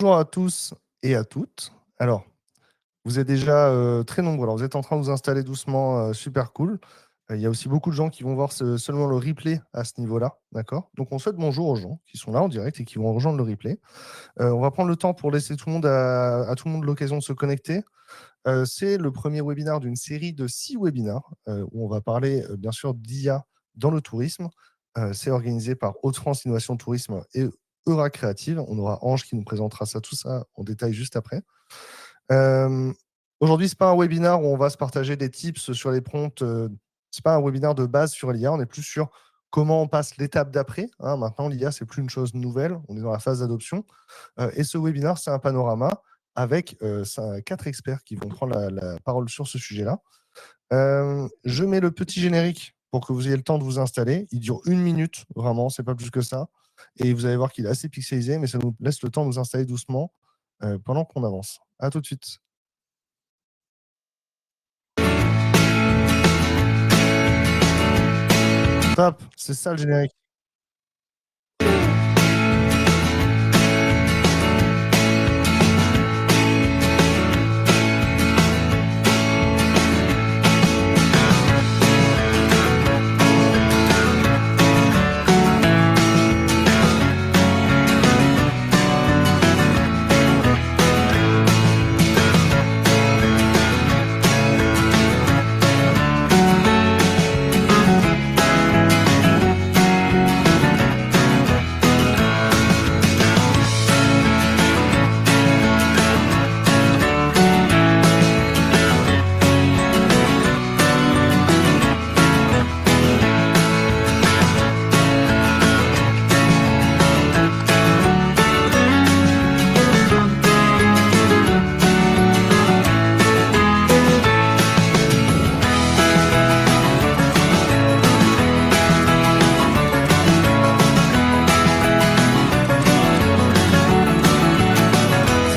Bonjour à tous et à toutes. Alors, vous êtes déjà très nombreux. Alors, vous êtes en train de vous installer doucement, super cool. Il y a aussi beaucoup de gens qui vont voir seulement le replay à ce niveau-là, d'accord? Donc, on souhaite bonjour aux gens qui sont là en direct et qui vont rejoindre le replay. On va prendre le temps pour laisser tout le monde à tout le monde l'occasion de se connecter. C'est le premier webinaire d'une série de 6 webinaires où on va parler, bien sûr, d'IA dans le tourisme. C'est organisé par Hauts-de-France Innovation Tourisme et Eura Créative. On aura Ange qui nous présentera tout ça en détail juste après. Aujourd'hui, ce n'est pas un webinaire où on va se partager des tips sur les prompts. Ce n'est pas un webinaire de base sur l'IA. On est plus sur comment on passe l'étape d'après. Maintenant, l'IA, c'est plus une chose nouvelle. On est dans la phase d'adoption. Et ce webinaire, c'est un panorama avec 4 experts qui vont prendre la parole sur ce sujet-là. Je mets le petit générique pour que vous ayez le temps de vous installer. Il dure 1 minute, vraiment, c'est pas plus que ça. Et vous allez voir qu'il est assez pixelisé, mais ça nous laisse le temps de nous installer doucement pendant qu'on avance. À tout de suite. Top, c'est ça le générique.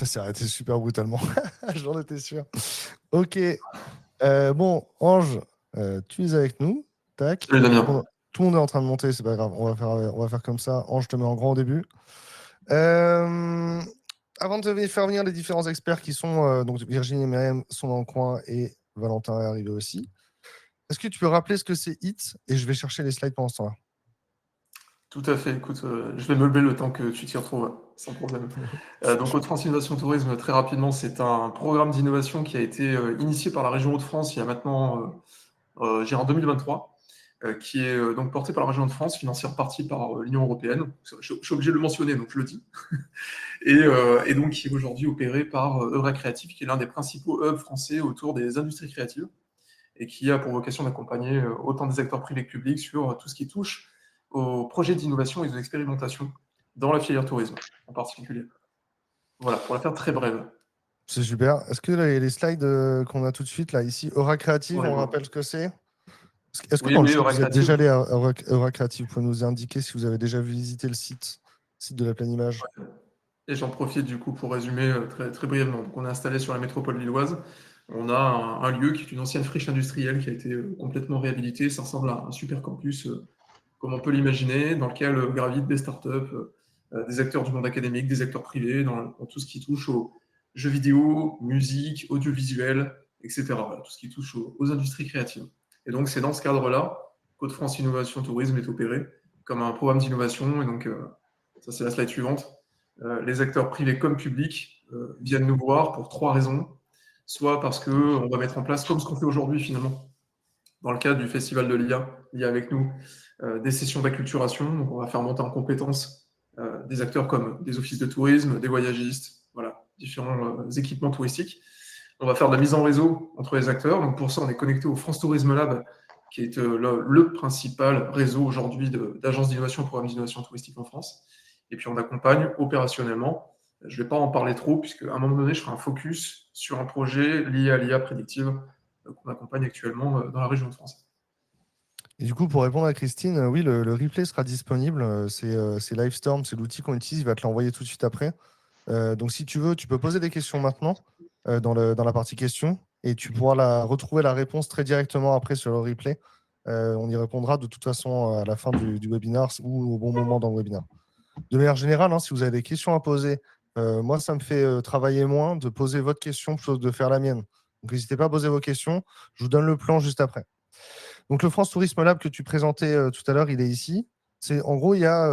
Ça s'est arrêté super brutalement. J'en étais sûr. Ok. Bon, Ange, tu es avec nous. Tac. Salut Damien. Tout le monde est en train de monter, c'est pas grave. On va faire comme ça. Ange, je te mets en grand au début. Avant de faire venir les différents experts qui sont, donc Virginie et Myriam sont dans le coin et Valentin est arrivé aussi. Est-ce que tu peux rappeler ce que c'est HIT? Et je vais chercher les slides pendant ce temps-là. Tout à fait, écoute, je vais me lever le temps que tu t'y retrouves, sans problème. Donc Hauts-de-France Innovation Tourisme, très rapidement, c'est un programme d'innovation qui a été initié par la région Hauts-de-France il y a maintenant, en 2023, qui est donc porté par la région de France, financé en partie par l'Union européenne. Je suis obligé de le mentionner, donc je le dis. Et donc qui est aujourd'hui opéré par Eura Créative, qui est l'un des principaux hubs français autour des industries créatives, et qui a pour vocation d'accompagner autant des acteurs privés que publics sur tout ce qui touche aux projets d'innovation et d'expérimentation dans la filière tourisme en particulier. Voilà, pour la faire très brève. C'est super. Est-ce que les slides qu'on a tout de suite, là, ici, Aura Créative, Ouais, on bon. rappelle ce que c'est? Est-ce que Oui, dans le oui, chat, Eura vous êtes déjà Créative. allé à Aura Créative? Vous pouvez nous indiquer si vous avez déjà visité le site de la pleine image. Ouais. Et j'en profite du coup pour résumer très, très brièvement. Donc, on est installé sur la métropole lilloise. On a un lieu qui est une ancienne friche industrielle qui a été complètement réhabilitée. Ça ressemble à un super campus, comme on peut l'imaginer, dans lequel gravitent des startups, des acteurs du monde académique, des acteurs privés, dans tout ce qui touche aux jeux vidéo, musique, audiovisuel, etc. Voilà, tout ce qui touche aux industries créatives. Et donc, c'est dans ce cadre-là qu'Hauts-de-France Innovation Tourisme est opéré comme un programme d'innovation. Et donc, ça, c'est la slide suivante. Les acteurs privés comme publics viennent nous voir pour 3 raisons. Soit parce qu'on va mettre en place, comme ce qu'on fait aujourd'hui finalement, dans le cadre du Festival de l'IA avec nous, des sessions d'acculturation. Donc, on va faire monter en compétences des acteurs comme des offices de tourisme, des voyagistes, voilà, différents équipements touristiques. On va faire de la mise en réseau entre les acteurs. Donc, pour ça, on est connecté au France Tourisme Lab, qui est le principal réseau aujourd'hui d'agences d'innovation et programmes d'innovation touristique en France. Et puis, on accompagne opérationnellement. Je ne vais pas en parler trop, puisqu'à un moment donné, je ferai un focus sur un projet lié à l'IA prédictive qu'on accompagne actuellement dans la région de France. Et du coup, pour répondre à Christine, oui, le replay sera disponible. C'est Livestorm, c'est l'outil qu'on utilise. Il va te l'envoyer tout de suite après. Donc, si tu veux, tu peux poser des questions maintenant dans la partie questions et tu pourras retrouver la réponse très directement après sur le replay. On y répondra de toute façon à la fin du webinaire ou au bon moment dans le webinaire. De manière générale, si vous avez des questions à poser Moi, ça me fait travailler moins de poser votre question plutôt que de faire la mienne. Donc, n'hésitez pas à poser vos questions. Je vous donne le plan juste après. Donc, le France Tourisme Lab que tu présentais tout à l'heure, il est ici. En gros, il y a,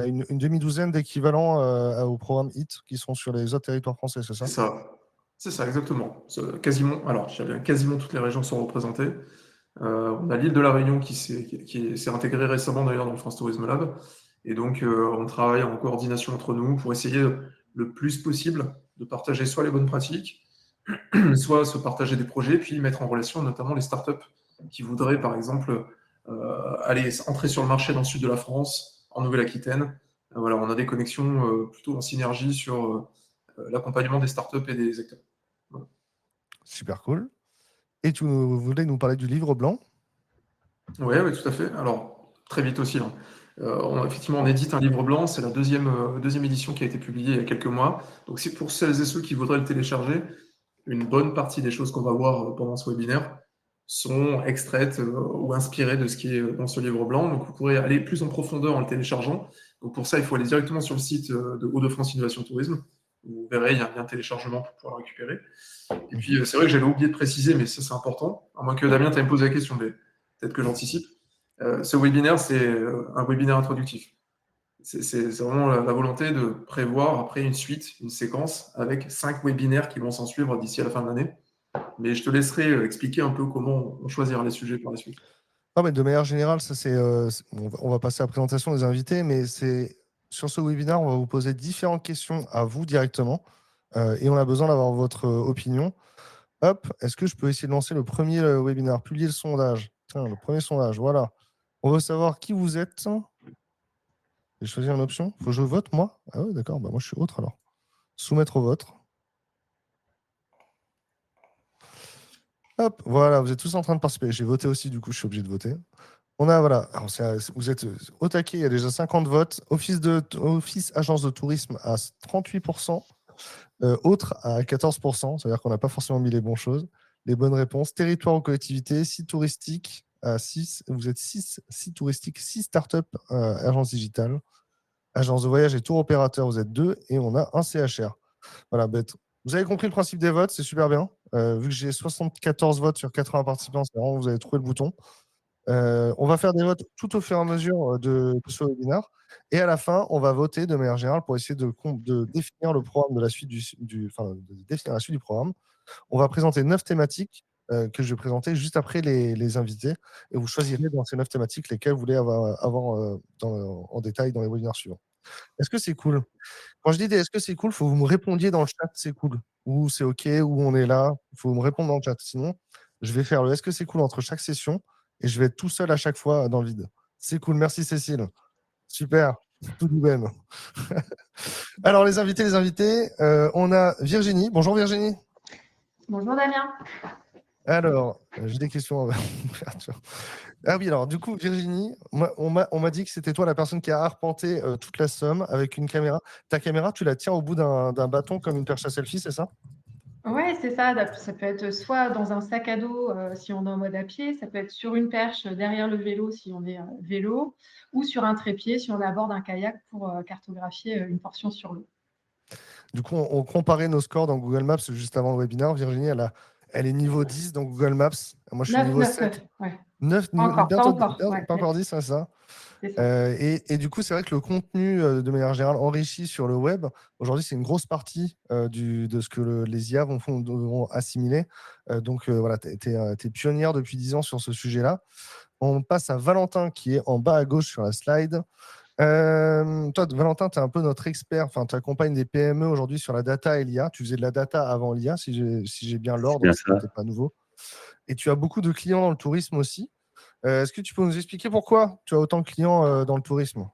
une demi-douzaine d'équivalents au programme HIT qui sont sur les autres territoires français, c'est C'est ça? ça. C'est ça, exactement. Quasiment, alors, je dirais bien quasiment toutes les régions sont représentées. On a l'île de la Réunion qui s'est intégrée récemment d'ailleurs dans le France Tourisme Lab. Et donc, on travaille en coordination entre nous pour essayer le plus possible de partager soit les bonnes pratiques, soit se partager des projets, puis mettre en relation notamment les startups qui voudraient, par exemple, aller entrer sur le marché dans le sud de la France, en Nouvelle-Aquitaine. Voilà, on a des connexions plutôt en synergie sur l'accompagnement des startups et des acteurs. Voilà. Super cool. Et vous voulez nous parler du livre blanc? Oui, ouais, tout à fait. Alors, très vite aussi, hein. Effectivement, on édite un livre blanc, c'est la deuxième édition qui a été publiée il y a quelques mois. Donc, c'est pour celles et ceux qui voudraient le télécharger, une bonne partie des choses qu'on va voir pendant ce webinaire sont extraites ou inspirées de ce qui est dans ce livre blanc. Donc, vous pourrez aller plus en profondeur en le téléchargeant. Donc, pour ça, il faut aller directement sur le site de Hauts-de-France Innovation Tourisme. Vous verrez, il y a un lien de téléchargement pour pouvoir le récupérer. Et puis, c'est vrai que j'avais oublié de préciser, mais ça, c'est important. À moins que Damien t'aies posé la question, mais peut-être que j'anticipe. Ce webinaire, c'est un webinaire introductif. C'est vraiment la volonté de prévoir après une suite, une séquence, avec 5 webinaires qui vont s'en suivre d'ici à la fin de l'année. Mais je te laisserai expliquer un peu comment on choisira les sujets par la suite. Non, mais de manière générale, ça on va passer à la présentation des invités, mais c'est sur ce webinaire, on va vous poser différentes questions à vous directement, et on a besoin d'avoir votre opinion. Hop, est-ce que je peux essayer de lancer le premier webinaire, publier le sondage? Tiens, le premier sondage, voilà. On veut savoir qui vous êtes. J'ai choisi une option. Faut que je vote, moi? Ah oui, d'accord, bah moi je suis autre alors. Soumettre au vote. Hop, voilà, vous êtes tous en train de participer. J'ai voté aussi, du coup, je suis obligé de voter. On a, voilà, alors, vous êtes au taquet, il y a déjà 50 votes. Office Agence de Tourisme à 38%, autres à 14%, c'est-à-dire qu'on n'a pas forcément mis les bonnes choses, les bonnes réponses. Territoire ou collectivité, site touristique à 6, vous êtes 6 sites touristiques, 6 startups, agence digitale, agence de voyage et tour opérateur, vous êtes 2, et on a un CHR. Voilà, bête. Vous avez compris le principe des votes, c'est super bien. Vu que j'ai 74 votes sur 80 participants, c'est vraiment, vous avez trouvé le bouton. On va faire des votes tout au fur et à mesure de ce webinaire. Et à la fin, on va voter de manière générale pour essayer de définir le programme de la suite enfin, de définir la suite du programme. On va présenter 9 thématiques que je vais présenter juste après les invités. Et vous choisirez dans ces 9 thématiques lesquelles vous voulez avoir en détail dans les webinaires suivants. Est-ce que c'est cool? Quand je dis est-ce que c'est cool, il faut que vous me répondiez dans le chat, c'est cool. Ou c'est OK, ou on est là. Il faut me répondre dans le chat. Sinon, je vais faire le est-ce que c'est cool entre chaque session et je vais être tout seul à chaque fois dans le vide. C'est cool. Merci Cécile. Super. Tout du Ben. Alors, les invités, on a Virginie. Bonjour Virginie. Bonjour Damien. Alors, j'ai des questions. Ah oui, alors du coup, Virginie, on m'a dit que c'était toi la personne qui a arpenté toute la Somme avec une caméra. Ta caméra, tu la tiens au bout d'un bâton comme une perche à selfie, c'est ça? Ouais, c'est ça. Ça peut être soit dans un sac à dos si on est en mode à pied, ça peut être sur une perche derrière le vélo si on est vélo, ou sur un trépied si on est à bord d'un kayak pour cartographier une portion sur l'eau. Du coup, on comparait nos scores dans Google Maps juste avant le webinaire. Virginie, elle est niveau 10 dans Google Maps. Moi, je suis 9, niveau 9, 7. 9. Ouais. 9, Pas bientôt, encore. Ouais, pas encore 10, c'est ça. c'est ça. Et du coup, c'est vrai que le contenu, de manière générale, enrichi sur le web, aujourd'hui, c'est une grosse partie de ce que les IA vont assimiler. Donc, voilà, tu es pionnière depuis 10 ans sur ce sujet-là. On passe à Valentin, qui est en bas à gauche sur la slide. Toi, Valentin, tu es un peu notre expert. Enfin, tu accompagnes des PME aujourd'hui sur la data et l'IA. Tu faisais de la data avant l'IA, si j'ai bien C'est l'ordre, bien ce ça. n'était pas nouveau. Et tu as beaucoup de clients dans le tourisme aussi. Est-ce que tu peux nous expliquer pourquoi tu as autant de clients dans le tourisme?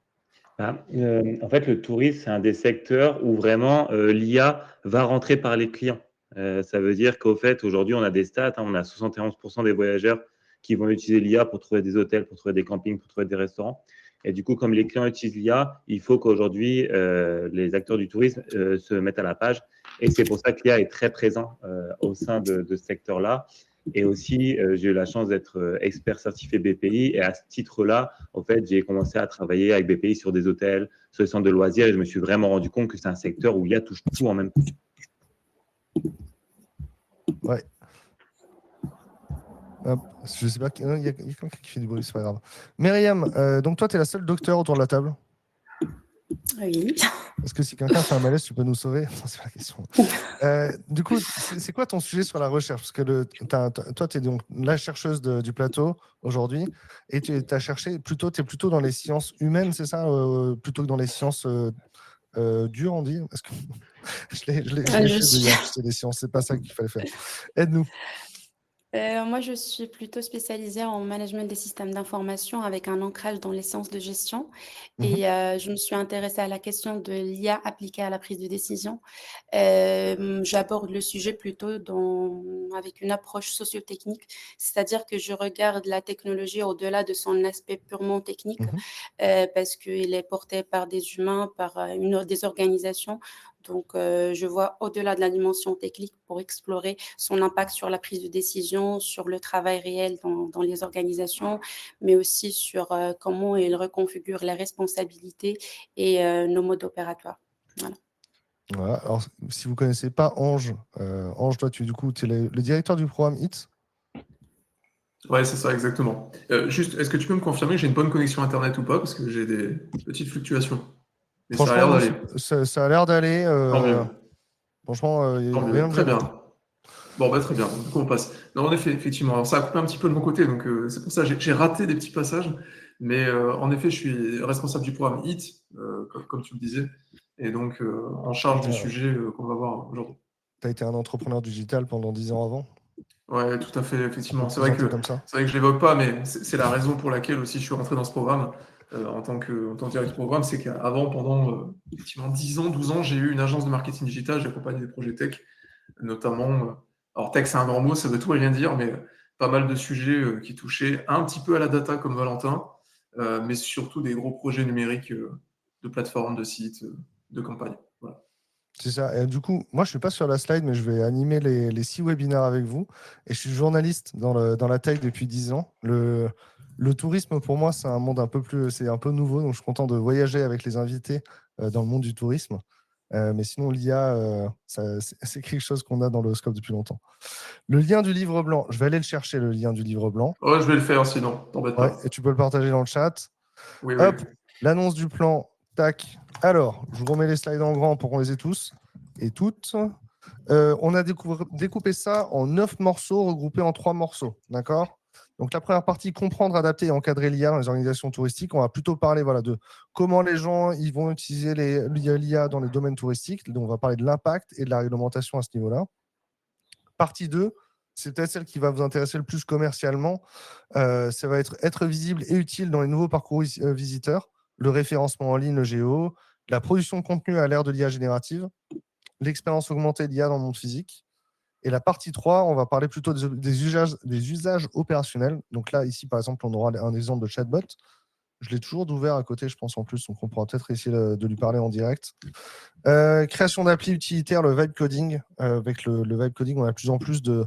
En fait, le tourisme, c'est un des secteurs où vraiment l'IA va rentrer par les clients. Ça veut dire qu'au fait, aujourd'hui, on a des stats, hein, on a 71% des voyageurs qui vont utiliser l'IA pour trouver des hôtels, pour trouver des campings, pour trouver des restaurants. Et du coup, comme les clients utilisent l'IA, il faut qu'aujourd'hui, les acteurs du tourisme se mettent à la page. Et c'est pour ça que l'IA est très présent au sein de ce secteur-là. Et aussi, j'ai eu la chance d'être expert certifié BPI. Et à ce titre-là, en fait, j'ai commencé à travailler avec BPI sur des hôtels, sur des centres de loisirs. Et je me suis vraiment rendu compte que c'est un secteur où l'IA touche tout en même temps. Ouais. Hop, je sais pas, il y a quelqu'un qui fait du bruit, c'est pas grave. Myriam, donc toi, tu es la seule docteur autour de la table. Oui. Est-ce que si quelqu'un fait un malaise, tu peux nous sauver? Non, c'est pas la question. Du coup, c'est quoi ton sujet sur la recherche? Parce que toi, tu es donc la chercheuse du plateau aujourd'hui et tu es plutôt dans les sciences humaines, c'est ça? Plutôt que dans les sciences dures, on dit? Parce que je l'ai Je fait de suis... hier, c'est des sciences, c'est pas ça qu'il fallait faire. Aide-nous. Moi, je suis plutôt spécialisée en management des systèmes d'information avec un ancrage dans les sciences de gestion. Et je me suis intéressée à la question de l'IA appliquée à la prise de décision. J'aborde le sujet plutôt avec une approche socio-technique, c'est-à-dire que je regarde la technologie au-delà de son aspect purement technique, parce qu'il est porté par des humains, par des organisations. Donc, je vois au-delà de la dimension technique pour explorer son impact sur la prise de décision, sur le travail réel dans les organisations, mais aussi sur comment il reconfigure les responsabilités et nos modes opératoires. Voilà. Voilà. Alors, si vous ne connaissez pas Ange, Ange, toi, tu es le directeur du programme HIT. Ouais, c'est ça, exactement. Juste, est-ce que tu peux me confirmer que j'ai une bonne connexion Internet ou pas? Parce que j'ai des petites fluctuations. Mais ça a Franchement, l'air nous, d'aller. ça a l'air d'aller. Tant mieux. Franchement, Tant rien mieux. de Très gênant. bien. Bon, bah, très bien. Du coup, on passe. Non, en effet, effectivement. Alors, ça a coupé un petit peu de mon côté, donc c'est pour ça que j'ai raté des petits passages. Mais en effet, je suis responsable du programme HIT, comme tu le disais, et donc en charge du sujet qu'on va voir aujourd'hui. Tu as été un entrepreneur digital pendant 10 ans avant. Ouais, tout à fait, On peut effectivement. le présenter comme ça. C'est vrai que je l'évoque pas, mais c'est la raison pour laquelle aussi je suis rentré dans ce programme en tant que directeur de programme. C'est qu'avant, pendant effectivement 10 ans, 12 ans, j'ai eu une agence de marketing digital, j'ai accompagné des projets tech, notamment. Alors, tech, c'est un grand mot, ça veut tout et rien dire, mais pas mal de sujets qui touchaient un petit peu à la data comme Valentin, mais surtout des gros projets numériques de plateformes, de sites, de campagnes. Voilà. C'est ça. Et du coup, moi, je ne suis pas sur la slide, mais je vais animer les 6 webinaires avec vous. Et je suis journaliste dans la tech depuis 10 ans. Le tourisme, pour moi, c'est un monde c'est un peu nouveau. Donc, je suis content de voyager avec les invités dans le monde du tourisme. Mais sinon, l'IA, c'est quelque chose qu'on a dans le scope depuis longtemps. Le lien du livre blanc, je vais aller le chercher, le lien du livre blanc. Ouais, je vais le faire sinon, t'embête Ouais, pas. et tu peux le partager dans le chat. Oui, Hop, oui. l'annonce du plan. Tac. Alors, je vous remets les slides en grand pour qu'on les ait tous et toutes. On a découpé ça en 9 morceaux regroupés en 3 morceaux. D'accord? Donc, la première partie, comprendre, adapter et encadrer l'IA dans les organisations touristiques. On va plutôt parler de comment les gens ils vont utiliser l'IA dans les domaines touristiques. Donc, on va parler de l'impact et de la réglementation à ce niveau-là. Partie 2, c'est peut-être celle qui va vous intéresser le plus commercialement. Ça va être visible et utile dans les nouveaux parcours visiteurs, le référencement en ligne, le géo, la production de contenu à l'ère de l'IA générative, l'expérience augmentée d'IA dans le monde physique. Et la partie 3, on va parler plutôt des usages opérationnels. Donc là, ici, par exemple, on aura un exemple de chatbot. Je l'ai toujours d'ouvert à côté, je pense, en plus, donc on pourra peut-être essayer de lui parler en direct. Création d'applis utilitaires, le vibe coding. Avec le vibe coding, on a de plus en plus de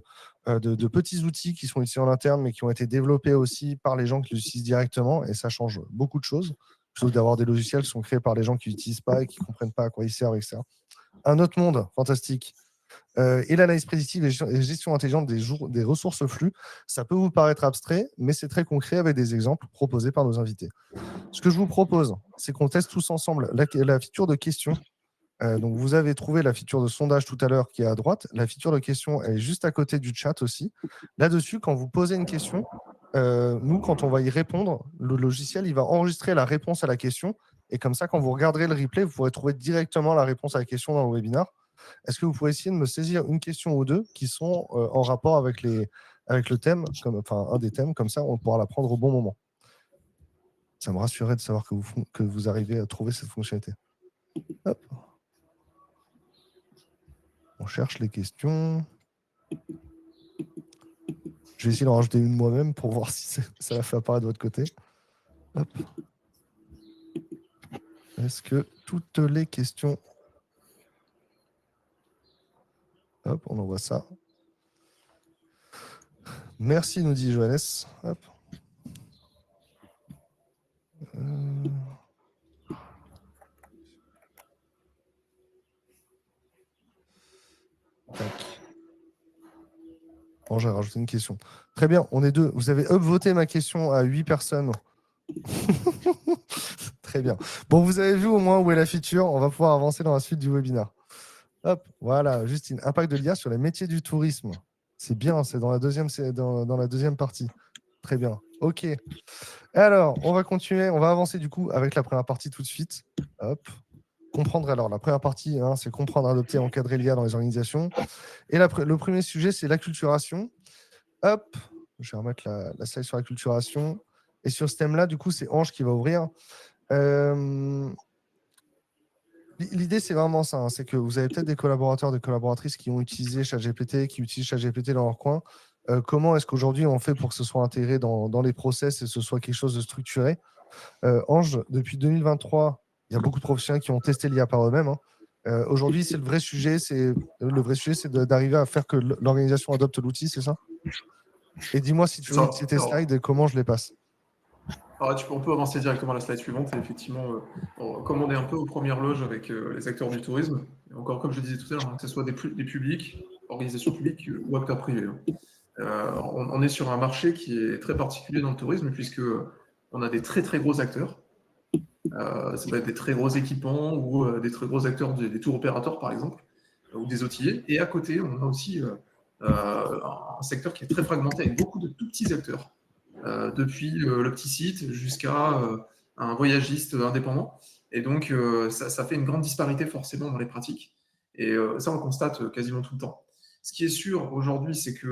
petits outils qui sont utilisés en interne, mais qui ont été développés aussi par les gens qui l'utilisent directement, et ça change beaucoup de choses, plutôt que d'avoir des logiciels qui sont créés par les gens qui n'utilisent pas et qui ne comprennent pas à quoi ils servent, etc. Un autre monde fantastique. Et l'analyse prédictive et gestion intelligente des ressources flux. Ça peut vous paraître abstrait, mais c'est très concret avec des exemples proposés par nos invités. Ce que je vous propose, c'est qu'on teste tous ensemble la feature de questions. Donc, vous avez trouvé la feature de sondage tout à l'heure qui est à droite. La feature de question, elle est juste à côté du chat aussi. Là-dessus, quand vous posez une question, nous, quand on va y répondre, le logiciel, il va enregistrer la réponse à la question. Et comme ça, quand vous regarderez le replay, vous pourrez trouver directement la réponse à la question dans le webinaire. Est-ce que vous pourrez essayer de me saisir une question ou deux qui sont en rapport avec le thème, enfin un des thèmes, comme ça, on pourra la prendre au bon moment. Ça me rassurerait de savoir que vous arrivez à trouver cette fonctionnalité. Hop. On cherche les questions. Je vais essayer d'en rajouter une moi-même pour voir si ça la fait apparaître de votre côté. Hop. Est-ce que toutes les questions... Hop, on envoie ça. Merci, nous dit Johannes. Hop. Tac. Bon, j'ai rajouté une question. Très bien, on est 2. Vous avez upvoté ma question à 8 personnes. Très bien. Bon, vous avez vu au moins où est la feature. On va pouvoir avancer dans la suite du webinaire. Hop, voilà, Justine. Impact de l'IA sur les métiers du tourisme. C'est bien, c'est dans la deuxième partie. Très bien. OK. Alors, on va continuer. On va avancer du coup avec la première partie tout de suite. Hop. Comprendre alors. La première partie, c'est comprendre, adopter, encadrer l'IA dans les organisations. Et le premier sujet, c'est l'acculturation. Hop. Je vais remettre la slide sur l'acculturation. Et sur ce thème-là, du coup, c'est Ange qui va ouvrir. L'idée, c'est vraiment ça. C'est que vous avez peut-être des collaborateurs, des collaboratrices qui ont utilisé ChatGPT, qui utilisent ChatGPT dans leur coin. Comment est-ce qu'aujourd'hui, on fait pour que ce soit intégré dans les process et que ce soit quelque chose de structuré? Ange, depuis 2023, il y a beaucoup de professionnels qui ont testé l'IA par eux-mêmes. Aujourd'hui, c'est le vrai sujet. C'est d'arriver à faire que l'organisation adopte l'outil, c'est ça? Et dis-moi si tu veux utiliser tes slides et comment je les passe. Alors, on peut avancer directement à la slide suivante. Et effectivement, comme on est un peu aux premières loges avec les acteurs du tourisme, et encore comme je disais tout à l'heure, que ce soit des publics, organisations publiques ou acteurs privés, on est sur un marché qui est très particulier dans le tourisme puisque on a des très très gros acteurs. Ça peut être des très gros équipements ou des très gros acteurs des tours opérateurs par exemple, ou des outillers. Et à côté, on a aussi un secteur qui est très fragmenté avec beaucoup de tout petits acteurs. Depuis le petit site jusqu'à un voyagiste indépendant. Et donc, ça fait une grande disparité forcément dans les pratiques. Et ça, on le constate quasiment tout le temps. Ce qui est sûr aujourd'hui, c'est que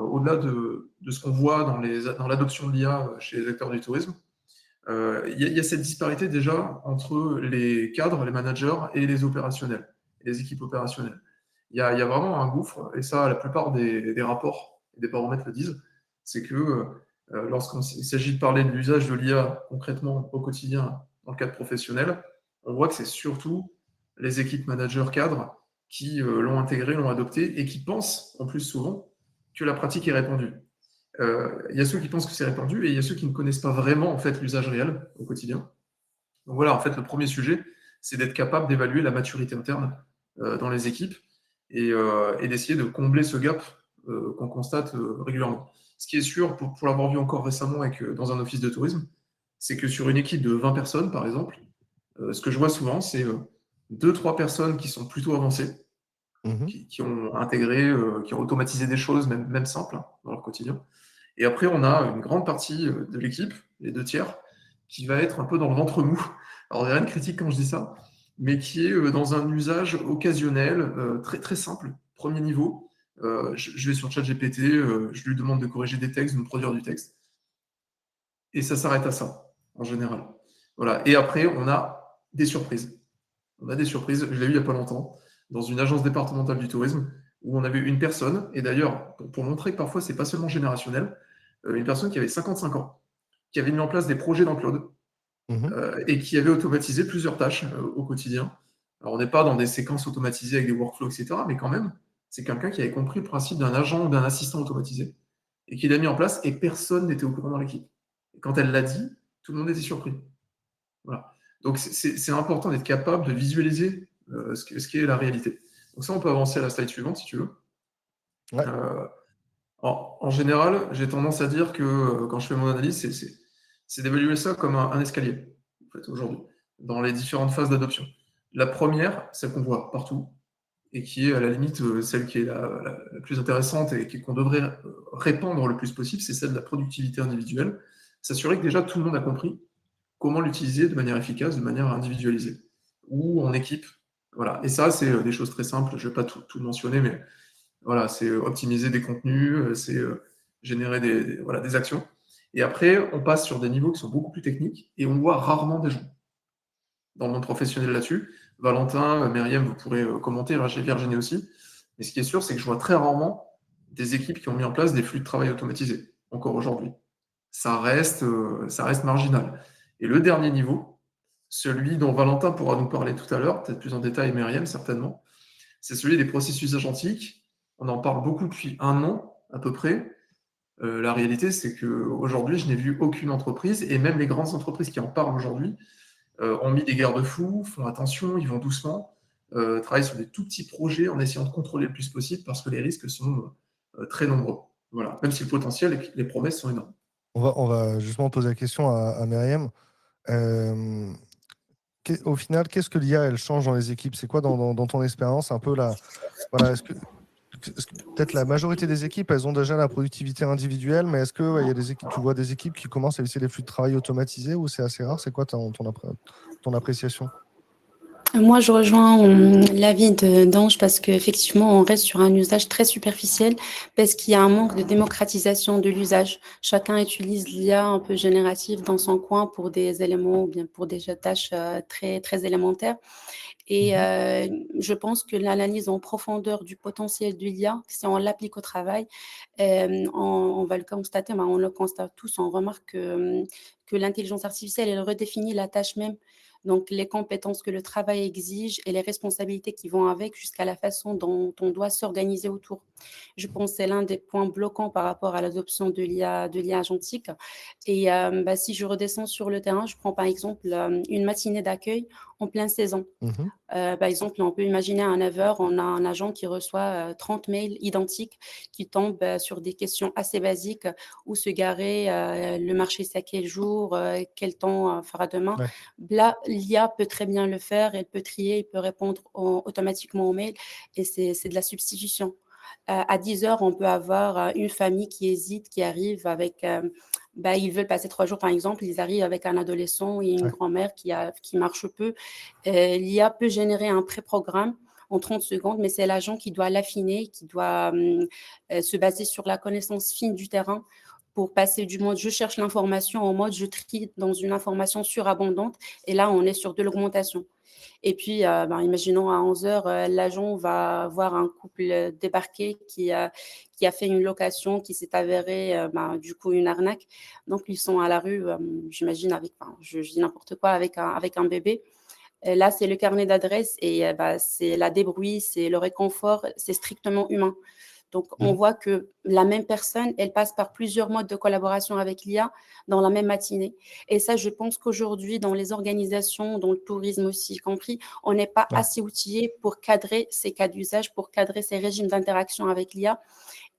au-delà de ce qu'on voit dans l'adoption de l'IA chez les acteurs du tourisme, il y a cette disparité déjà entre les cadres, les managers et les opérationnels, et les équipes opérationnelles. Il y a vraiment un gouffre, et ça, la plupart des rapports et des baromètres le disent, c'est que lorsqu'il s'agit de parler de l'usage de l'IA concrètement au quotidien dans le cadre professionnel, on voit que c'est surtout les équipes managers cadres qui l'ont intégré, l'ont adopté et qui pensent en plus souvent que la pratique est répandue. Il y a ceux qui pensent que c'est répandu et il y a ceux qui ne connaissent pas vraiment en fait l'usage réel au quotidien. Donc voilà, en fait, le premier sujet, c'est d'être capable d'évaluer la maturité interne dans les équipes et d'essayer de combler ce gap qu'on constate régulièrement. Ce qui est sûr, pour l'avoir vu encore récemment dans un office de tourisme, c'est que sur une équipe de 20 personnes, par exemple, ce que je vois souvent, c'est 2-3 personnes qui sont plutôt avancées, qui ont intégré, qui ont automatisé des choses, même simples, dans leur quotidien. Et après, on a une grande partie de l'équipe, les 2 tiers, qui va être un peu dans le ventre mou. Alors, il n'y a rien de critique quand je dis ça, mais qui est dans un usage occasionnel, très, très simple, premier niveau. Je vais sur ChatGPT, je lui demande de corriger des textes, de me produire du texte. Et ça s'arrête à ça, en général. Voilà. Et après, on a des surprises. On a des surprises, je l'ai eu il n'y a pas longtemps, dans une agence départementale du tourisme, où on avait une personne, et d'ailleurs, pour montrer que parfois, c'est pas seulement générationnel, une personne qui avait 55 ans, qui avait mis en place des projets dans Claude, et qui avait automatisé plusieurs tâches au quotidien. Alors, on n'est pas dans des séquences automatisées avec des workflows, etc., mais quand même, c'est quelqu'un qui avait compris le principe d'un agent ou d'un assistant automatisé, et qui l'a mis en place, et personne n'était au courant dans l'équipe. Et quand elle l'a dit, tout le monde était surpris. Voilà. Donc, c'est important d'être capable de visualiser ce qui est la réalité. Donc ça, on peut avancer à la slide suivante, si tu veux. Ouais. En général, j'ai tendance à dire que quand je fais mon analyse, c'est d'évaluer ça comme un escalier, en fait, aujourd'hui, dans les différentes phases d'adoption. La première, celle qu'on voit partout, et qui est à la limite celle qui est la plus intéressante et qu'on devrait répandre le plus possible, c'est celle de la productivité individuelle. S'assurer que déjà tout le monde a compris comment l'utiliser de manière efficace, de manière individualisée, ou en équipe. Voilà. Et ça, c'est des choses très simples. Je ne vais pas tout mentionner, mais voilà, c'est optimiser des contenus, c'est générer des actions. Et après, on passe sur des niveaux qui sont beaucoup plus techniques et on voit rarement des gens dans le monde professionnel là-dessus. Valentin, Myriam, vous pourrez commenter, Virginie aussi. Mais ce qui est sûr, c'est que je vois très rarement des équipes qui ont mis en place des flux de travail automatisés, encore aujourd'hui. Ça reste marginal. Et le dernier niveau, celui dont Valentin pourra nous parler tout à l'heure, peut-être plus en détail, Myriam, certainement, c'est celui des processus agentiques. On en parle beaucoup depuis 1 an, à peu près. La réalité, c'est qu'aujourd'hui, je n'ai vu aucune entreprise, et même les grandes entreprises qui en parlent aujourd'hui, ont mis des garde-fous, font attention, ils vont doucement, travaillent sur des tout petits projets en essayant de contrôler le plus possible parce que les risques sont très nombreux. Voilà. Même si le potentiel et les promesses sont énormes. On va justement poser la question à Myriam. Au final, qu'est-ce que l'IA, elle change dans les équipes? C'est quoi dans ton expérience un peu voilà, peut-être la majorité des équipes, elles ont déjà la productivité individuelle, mais est-ce que il y a des équipes, tu vois des équipes qui commencent à laisser les flux de travail automatisés ou c'est assez rare? C'est quoi ton appréciation? Moi, je rejoins l'avis d'Ange parce qu'effectivement, on reste sur un usage très superficiel parce qu'il y a un manque de démocratisation de l'usage. Chacun utilise l'IA un peu générative dans son coin pour des éléments ou bien pour des tâches très, très élémentaires. Et je pense que l'analyse en profondeur du potentiel de l'IA, si on l'applique au travail, on va le constater, on le constate tous, on remarque que l'intelligence artificielle, elle redéfinit la tâche même. Donc, les compétences que le travail exige et les responsabilités qui vont avec jusqu'à la façon dont on doit s'organiser autour. Je pense que c'est l'un des points bloquants par rapport à l'adoption de l'IA agentique. Et si je redescends sur le terrain, je prends par exemple une matinée d'accueil en pleine saison. Par exemple, on peut imaginer à 9 heures, on a un agent qui reçoit 30 mails identiques qui tombent sur des questions assez basiques. Où se garer, le marché c'est à quel jour, quel temps fera demain. Ouais. Là, l'IA peut très bien le faire, elle peut trier, elle peut répondre automatiquement aux mails et c'est de la substitution. À 10 heures, on peut avoir une famille qui hésite, qui arrive avec... ils veulent passer 3 jours, par exemple, ils arrivent avec un adolescent et une Ouais. grand-mère qui marche peu. L'IA peut générer un pré-programme en 30 secondes, mais c'est l'agent qui doit l'affiner, qui doit se baser sur la connaissance fine du terrain pour passer du mode je cherche l'information au mode je trie dans une information surabondante. Et là, on est sur de l'augmentation. Et puis, imaginons à 11 heures, l'agent va voir un couple débarquer qui a fait une location qui s'est avérée, du coup, une arnaque. Donc, ils sont à la rue, j'imagine, je dis n'importe quoi, avec un bébé. Là, c'est le carnet d'adresses et c'est la débrouille, c'est le réconfort, c'est strictement humain. Donc, on voit que la même personne, elle passe par plusieurs modes de collaboration avec l'IA dans la même matinée. Et ça, je pense qu'aujourd'hui, dans les organisations, dans le tourisme aussi compris, on n'est pas assez outillé pour cadrer ces cas d'usage, pour cadrer ces régimes d'interaction avec l'IA.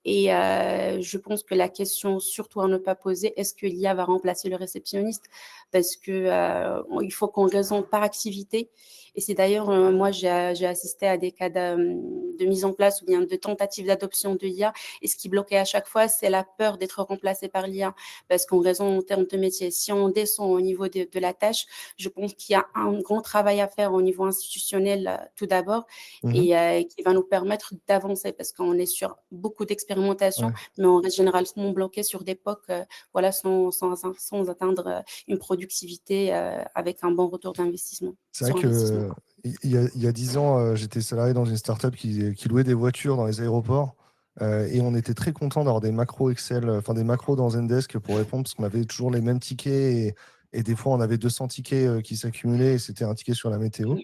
Et je pense que la question surtout à ne pas poser, est-ce que l'IA va remplacer le réceptionniste? Parce qu'il faut qu'on raisonne par activité. Et c'est d'ailleurs, moi, j'ai assisté à des cas de mise en place ou bien de tentatives d'adoption de l'IA. Et ce qui bloquait à chaque fois, c'est la peur d'être remplacé par l'IA. Parce qu'on raisonne en termes de métier. Si on descend au niveau de la tâche, je pense qu'il y a un grand travail à faire au niveau institutionnel tout d'abord et qui va nous permettre d'avancer parce qu'on est sur beaucoup d'expérimentation, mais on reste généralement bloqué sur des POC sans atteindre une productivité avec un bon retour d'investissement. C'est vrai qu'il y a 10 ans, j'étais salarié dans une startup qui louait des voitures dans les aéroports. Et on était très content d'avoir des macros Excel, enfin des macros dans Zendesk pour répondre parce qu'on avait toujours les mêmes tickets et des fois on avait 200 tickets qui s'accumulaient et c'était un ticket sur la météo.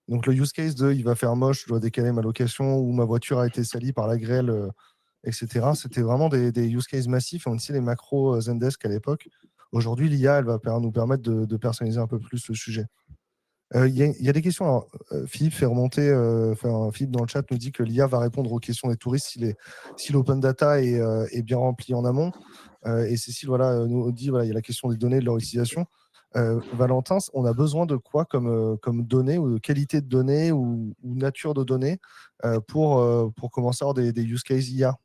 Donc le use case de il va faire moche, je dois décaler ma location ou ma voiture a été salie par la grêle, etc. C'était vraiment des use cases massifs et on utilisait les macros Zendesk à l'époque. Aujourd'hui, l'IA, elle va nous permettre de personnaliser un peu plus le sujet. Il y a des questions. Alors, Philippe fait remonter, Philippe dans le chat nous dit que l'IA va répondre aux questions des touristes si l'open data est bien rempli en amont. Et Cécile nous dit il y a la question des données, de leur utilisation. Valentin, on a besoin de quoi comme données ou de qualité de données ou nature de données pour commencer à avoir des use cases IA?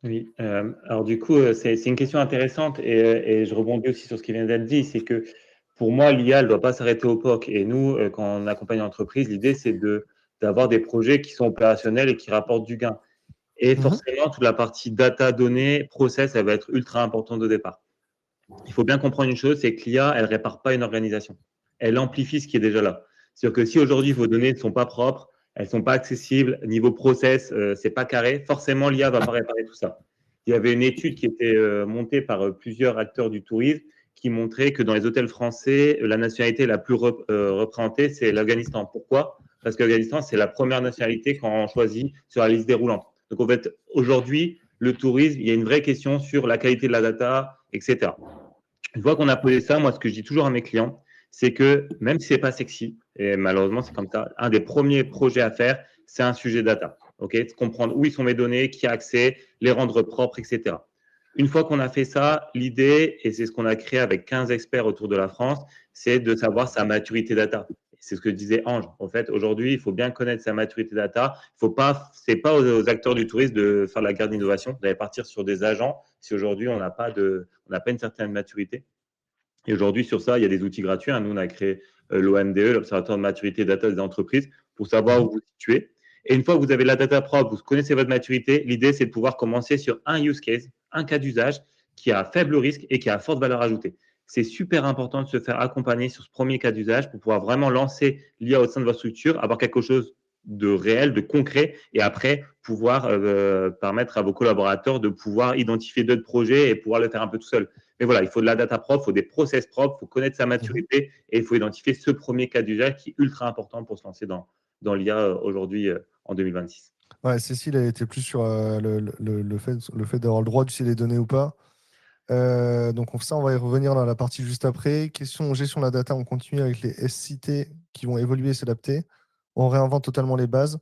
Oui, alors du coup, c'est une question intéressante et je rebondis aussi sur ce qui vient d'être dit, c'est que pour moi, l'IA ne doit pas s'arrêter au POC. Et nous, quand on accompagne l'entreprise, l'idée, c'est d'avoir des projets qui sont opérationnels et qui rapportent du gain. Et forcément, toute la partie data, données, process, elle va être ultra importante au départ. Il faut bien comprendre une chose, c'est que l'IA, elle ne répare pas une organisation. Elle amplifie ce qui est déjà là. C'est-à-dire que si aujourd'hui, vos données ne sont pas propres, elles ne sont pas accessibles, niveau process, ce n'est pas carré, forcément, l'IA ne va pas réparer tout ça. Il y avait une étude qui était montée par plusieurs acteurs du tourisme qui montrait que dans les hôtels français, la nationalité la plus représentée, c'est l'Afghanistan. Pourquoi? Parce que l'Afghanistan, c'est la première nationalité qu'on choisit sur la liste déroulante. Donc, en fait, aujourd'hui, le tourisme, il y a une vraie question sur la qualité de la data, etc. Une fois qu'on a posé ça, moi, ce que je dis toujours à mes clients, c'est que même si ce n'est pas sexy, et malheureusement, c'est comme ça, un des premiers projets à faire, c'est un sujet data. Comprendre où ils sont mes données, qui a accès, les rendre propres, etc. Une fois qu'on a fait ça, l'idée, et c'est ce qu'on a créé avec 15 experts autour de la France, c'est de savoir sa maturité data. C'est ce que disait Ange. En fait, aujourd'hui, il faut bien connaître sa maturité data. Ce n'est pas aux acteurs du tourisme de faire la guerre d'innovation, d'aller partir sur des agents si aujourd'hui on n'a pas une certaine maturité. Et aujourd'hui, sur ça, il y a des outils gratuits. Nous, on a créé l'OMDE, l'Observatoire de maturité data des entreprises, pour savoir où vous vous situez. Et une fois que vous avez la data propre, vous connaissez votre maturité, l'idée, c'est de pouvoir commencer sur un use case, un cas d'usage qui a faible risque et qui a forte valeur ajoutée. C'est super important de se faire accompagner sur ce premier cas d'usage pour pouvoir vraiment lancer l'IA au sein de votre structure, avoir quelque chose de réel, de concret, et après pouvoir permettre à vos collaborateurs de pouvoir identifier d'autres projets et pouvoir le faire un peu tout seul. Mais voilà, il faut de la data propre, il faut des process propres, il faut connaître sa maturité et il faut identifier ce premier cas d'usage qui est ultra important pour se lancer dans l'IA aujourd'hui en 2026. Ouais, Cécile, elle était plus sur le fait d'avoir le droit d'utiliser les données ou pas. Donc ça, on va y revenir dans la partie juste après. Question gestion de la data, on continue avec les SIT qui vont évoluer et s'adapter. On réinvente totalement les bases.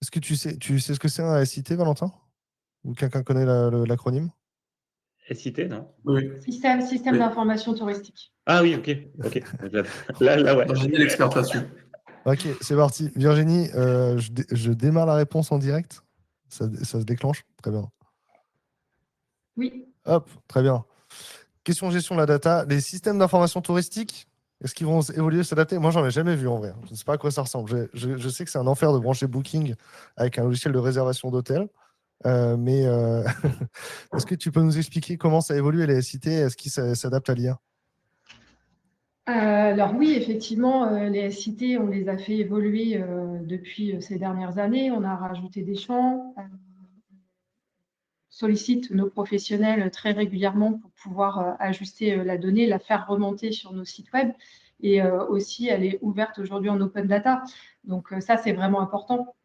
Est-ce que tu sais ce que c'est un SIT, Valentin? Ou quelqu'un connaît l'acronyme? SIT, non? Oui. Système Oui. d'information touristique. Ah oui, ok. Là, ouais. Virginie est l'experte là-dessus. Ok, c'est parti. Virginie, je démarre la réponse en direct. Ça se déclenche. Très bien. Oui. Hop, très bien. Question gestion de la data. Les systèmes d'information touristique, est-ce qu'ils vont évoluer, s'adapter? Moi, j'en ai jamais vu en vrai. Je ne sais pas à quoi ça ressemble. Je sais que c'est un enfer de brancher Booking avec un logiciel de réservation d'hôtel. Mais est-ce que tu peux nous expliquer comment ça évolue les SIT? Est-ce qu'ils s'adaptent à l'IA? Alors oui, effectivement, les SIT, on les a fait évoluer depuis ces dernières années. On a rajouté des champs, sollicite nos professionnels très régulièrement pour pouvoir ajuster la donnée, la faire remonter sur nos sites web. Et aussi, elle est ouverte aujourd'hui en open data. Donc ça, c'est vraiment important.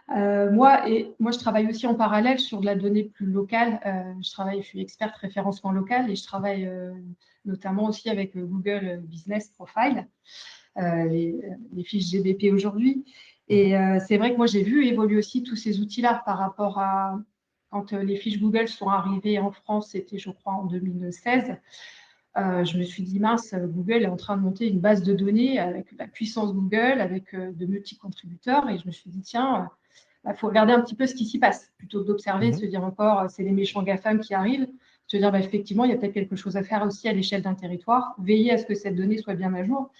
Moi, je travaille aussi en parallèle sur de la donnée plus locale. Je suis experte référencement local et je travaille notamment aussi avec Google Business Profile, les fiches GBP aujourd'hui. Et c'est vrai que moi, j'ai vu évoluer aussi tous ces outils-là par rapport à quand les fiches Google sont arrivées en France, c'était, je crois, en 2016. Je me suis dit, mince, Google est en train de monter une base de données avec la puissance Google, avec de multi-contributeurs. Et je me suis dit, tiens, faut regarder un petit peu ce qui s'y passe, plutôt que d'observer, se dire encore, c'est les méchants GAFAM qui arrivent, se dire, effectivement, il y a peut-être quelque chose à faire aussi à l'échelle d'un territoire, veiller à ce que cette donnée soit bien à jour.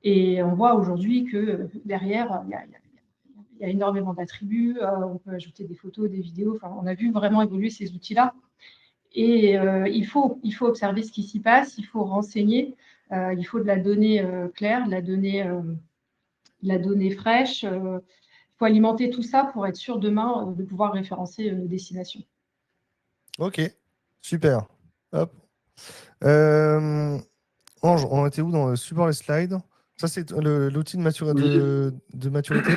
Et on voit aujourd'hui que derrière, il y a énormément d'attributs, on peut ajouter des photos, des vidéos, enfin, on a vu vraiment évoluer ces outils-là. Et il faut observer ce qui s'y passe, il faut renseigner, il faut de la donnée claire, de la donnée fraîche. Il faut alimenter tout ça pour être sûr demain de pouvoir référencer nos destinations. Ok, super. Hop. Ange, on était où dans le support les slides? Ça, c'est l'outil de maturité?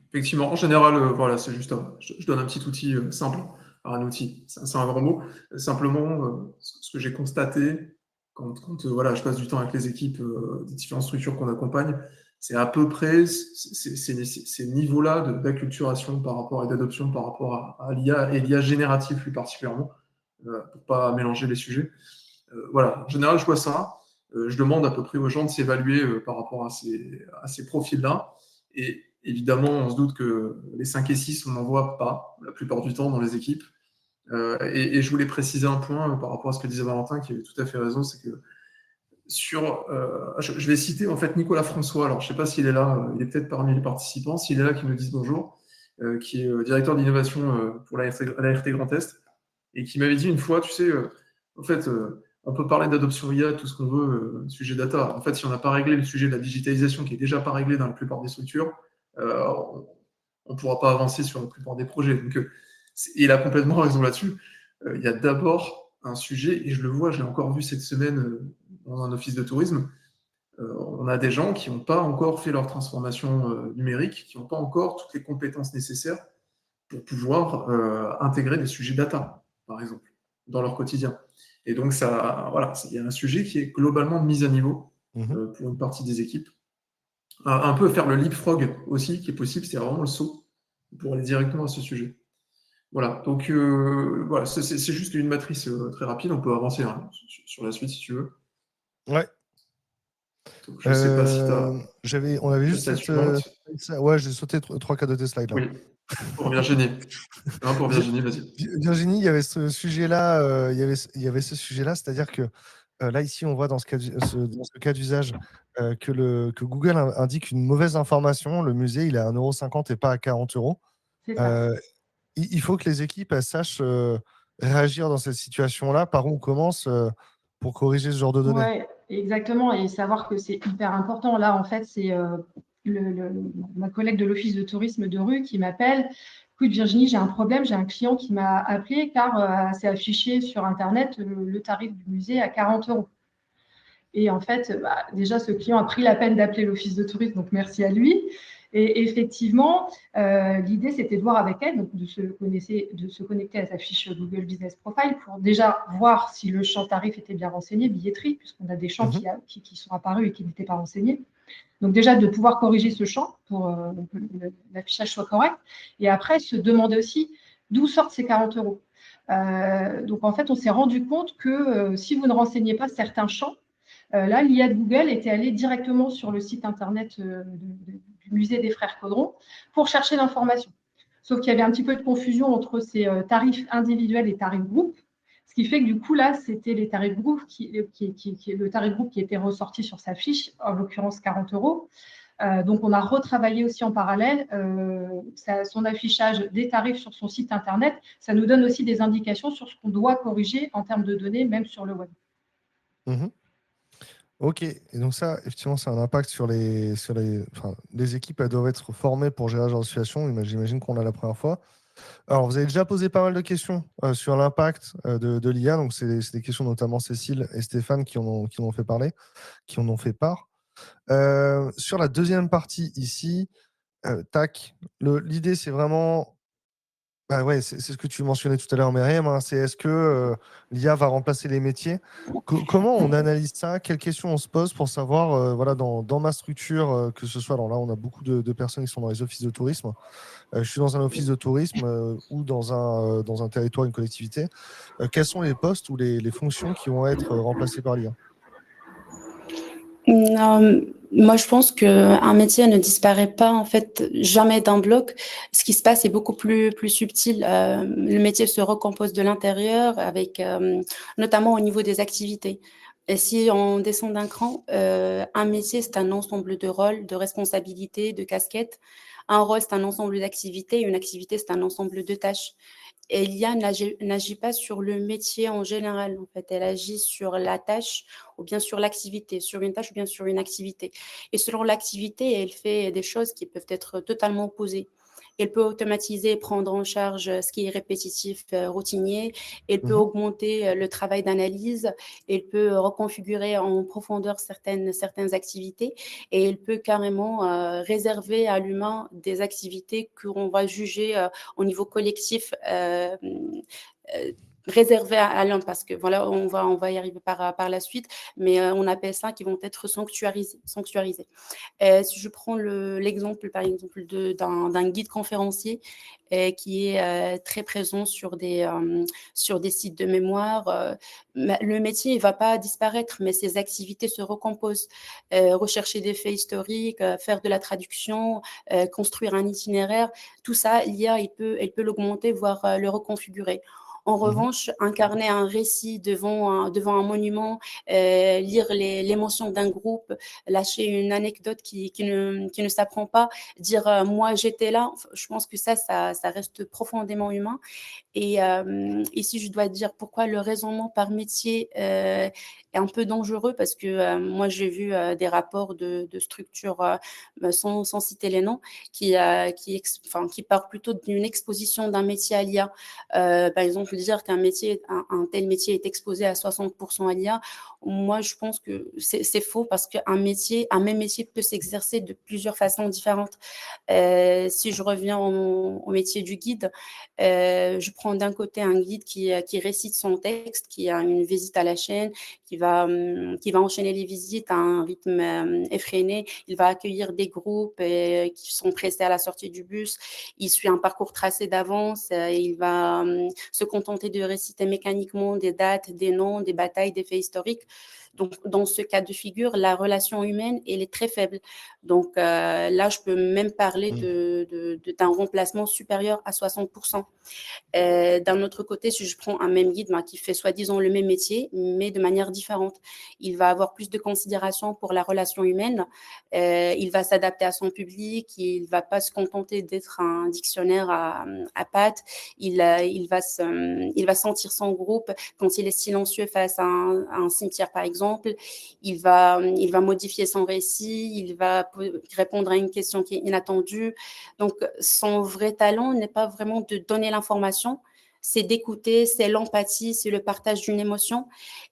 Effectivement, en général, voilà, c'est juste je donne un petit outil simple. Alors, un outil, c'est un grand mot. Simplement, ce que j'ai constaté quand voilà, je passe du temps avec les équipes des différentes structures qu'on accompagne, c'est à peu près ces niveaux-là d'acculturation par rapport et d'adoption par rapport à l'IA et l'IA générative plus particulièrement, pour ne pas mélanger les sujets. Voilà, en général, je vois ça. Je demande à peu près aux gens de s'évaluer par rapport à ces profils-là. Et évidemment, on se doute que les 5 et 6, on n'en voit pas la plupart du temps dans les équipes. Et je voulais préciser un point par rapport à ce que disait Valentin, qui avait tout à fait raison, c'est que je vais citer en fait Nicolas François. Alors, je ne sais pas s'il est là, il est peut-être parmi les participants. S'il est là, qu'il nous dise bonjour, qui est directeur d'innovation pour la RT Grand Est, et qui m'avait dit une fois, tu sais, en fait, on peut parler d'adoption IA, tout ce qu'on veut, sujet data. En fait, si on n'a pas réglé le sujet de la digitalisation, qui est déjà pas réglé dans la plupart des structures, on ne pourra pas avancer sur la plupart des projets. Donc, il a complètement raison là-dessus. Il y a d'abord un sujet, et je le vois, je l'ai encore vu cette semaine dans un office de tourisme, on a des gens qui n'ont pas encore fait leur transformation numérique, qui n'ont pas encore toutes les compétences nécessaires pour pouvoir intégrer des sujets data, par exemple, dans leur quotidien. Et donc, voilà, il y a un sujet qui est globalement mis à niveau pour une partie des équipes. Un peu faire le leapfrog aussi, qui est possible, c'est vraiment le saut pour aller directement à ce sujet. Voilà, donc voilà, c'est juste une matrice très rapide, on peut avancer sur la suite si tu veux. Ouais. Donc, je ne sais pas si tu as On avait la juste slide cette. suivante. Ouais, j'ai sauté 3-4 de tes slides là. Oui, pour Virginie. Non, pour Virginie, vas-y. Virginie, il y avait ce sujet-là, il y avait ce sujet-là, c'est-à-dire que là, ici, on voit dans ce cas d'usage que Google indique une mauvaise information. Le musée, il est à 1,50 € et pas à 40 €. C'est ça. Il faut que les équipes elles sachent réagir dans cette situation-là. Par où on commence pour corriger ce genre de données? Ouais, exactement. Et savoir que c'est hyper important. Là, en fait, c'est ma collègue de l'Office de tourisme de rue qui m'appelle. Écoute, Virginie, j'ai un problème. J'ai un client qui m'a appelé car c'est affiché sur Internet le tarif du musée à 40 €. Et en fait, déjà, ce client a pris la peine d'appeler l'Office de tourisme, donc merci à lui. Et effectivement, l'idée, c'était de voir avec elle, donc de se connecter à sa fiche Google Business Profile pour déjà voir si le champ tarif était bien renseigné, billetterie, puisqu'on a des champs qui sont apparus et qui n'étaient pas renseignés. Donc déjà, de pouvoir corriger ce champ pour que l'affichage soit correct. Et après, se demander aussi d'où sortent ces 40 €. Donc en fait, on s'est rendu compte que si vous ne renseignez pas certains champs, là, l'IA de Google était allée directement sur le site internet du musée des Frères Caudron pour chercher l'information. Sauf qu'il y avait un petit peu de confusion entre ces tarifs individuels et tarifs groupes, ce qui fait que du coup, là, c'était les tarifs groupes le tarif groupe qui était ressorti sur sa fiche, en l'occurrence 40 €. Donc, on a retravaillé aussi en parallèle son affichage des tarifs sur son site internet. Ça nous donne aussi des indications sur ce qu'on doit corriger en termes de données, même sur le web. Ok, et donc ça, effectivement, c'est un impact sur enfin, les équipes, elles doivent être formées pour gérer ce genre de situation. J'imagine qu'on l'a la première fois. Alors, vous avez déjà posé pas mal de questions sur l'impact de l'IA. Donc, c'est des questions notamment Cécile et Stéphane qui en ont fait parler, qui en ont fait part. Sur la deuxième partie ici, tac, l'idée, c'est vraiment. Bah ouais, c'est ce que tu mentionnais tout à l'heure, Myriam, hein, c'est est-ce que l'IA va remplacer les métiers? Comment on analyse ça? Quelles questions on se pose pour savoir, voilà, dans ma structure, que ce soit, alors là, on a beaucoup de personnes qui sont dans les offices de tourisme. Je suis dans un office de tourisme ou dans un territoire, une collectivité. Quels sont les postes ou les fonctions qui vont être remplacées par l'IA? Moi, je pense qu'un métier ne disparaît pas en fait jamais d'un bloc. Ce qui se passe est beaucoup plus subtil. Le métier se recompose de l'intérieur, avec notamment au niveau des activités. Et si on descend d'un cran, un métier, c'est un ensemble de rôles, de responsabilités, de casquettes. Un rôle, c'est un ensemble d'activités. Une activité, c'est un ensemble de tâches. Et l'IA n'agit pas sur le métier en général, en fait. Elle agit sur la tâche ou bien sur l'activité, sur une tâche ou bien sur une activité. Et selon l'activité, elle fait des choses qui peuvent être totalement opposées. Elle peut automatiser, prendre en charge ce qui est répétitif, routinier. Elle peut augmenter le travail d'analyse. Elle peut reconfigurer en profondeur certaines activités. Et elle peut carrément réserver à l'humain des activités qu'on va juger au niveau collectif réservé à l'homme, parce que voilà, on va y arriver par la suite, mais on appelle ça qui vont être sanctuarisés. Si je prends l'exemple, par exemple, d'un guide conférencier qui est très présent sur des sites de mémoire, le métier ne va pas disparaître, mais ses activités se recomposent. Rechercher des faits historiques, faire de la traduction, construire un itinéraire, tout ça, l'IA, elle peut l'augmenter, voire le reconfigurer. En revanche, incarner un récit devant un monument, lire l'émotion d'un groupe, lâcher une anecdote qui ne s'apprend pas, dire moi j'étais là, je pense que ça reste profondément humain. Et si je dois dire pourquoi le raisonnement par métier est un peu dangereux, parce que moi j'ai vu des rapports de structures, sans citer les noms, qui parlent plutôt d'une exposition d'un métier à l'IA. Par exemple, dire un tel métier est exposé à 60% à l'IA, moi, je pense que c'est faux parce qu'un même métier peut s'exercer de plusieurs façons différentes. Si je reviens au métier du guide, je prends d'un côté un guide qui récite son texte, qui a une visite à la chaîne, qui va enchaîner les visites à un rythme effréné. Il va accueillir des groupes qui sont pressés à la sortie du bus. Il suit un parcours tracé d'avance. Il va se contenter de réciter mécaniquement des dates, des noms, des batailles, des faits historiques. Donc, dans ce cas de figure, la relation humaine, elle est très faible. Donc, là, je peux même parler d'un remplacement supérieur à 60%. D'un autre côté, si je prends un même guide qui fait soi-disant le même métier, mais de manière différente, il va avoir plus de considération pour la relation humaine, il va s'adapter à son public, il ne va pas se contenter d'être un dictionnaire à pattes, il va sentir son groupe quand il est silencieux face à un cimetière, par exemple, il va modifier son récit, il va répondre à une question qui est inattendue. Donc, son vrai talent n'est pas vraiment de donner l'information, c'est d'écouter, c'est l'empathie, c'est le partage d'une émotion.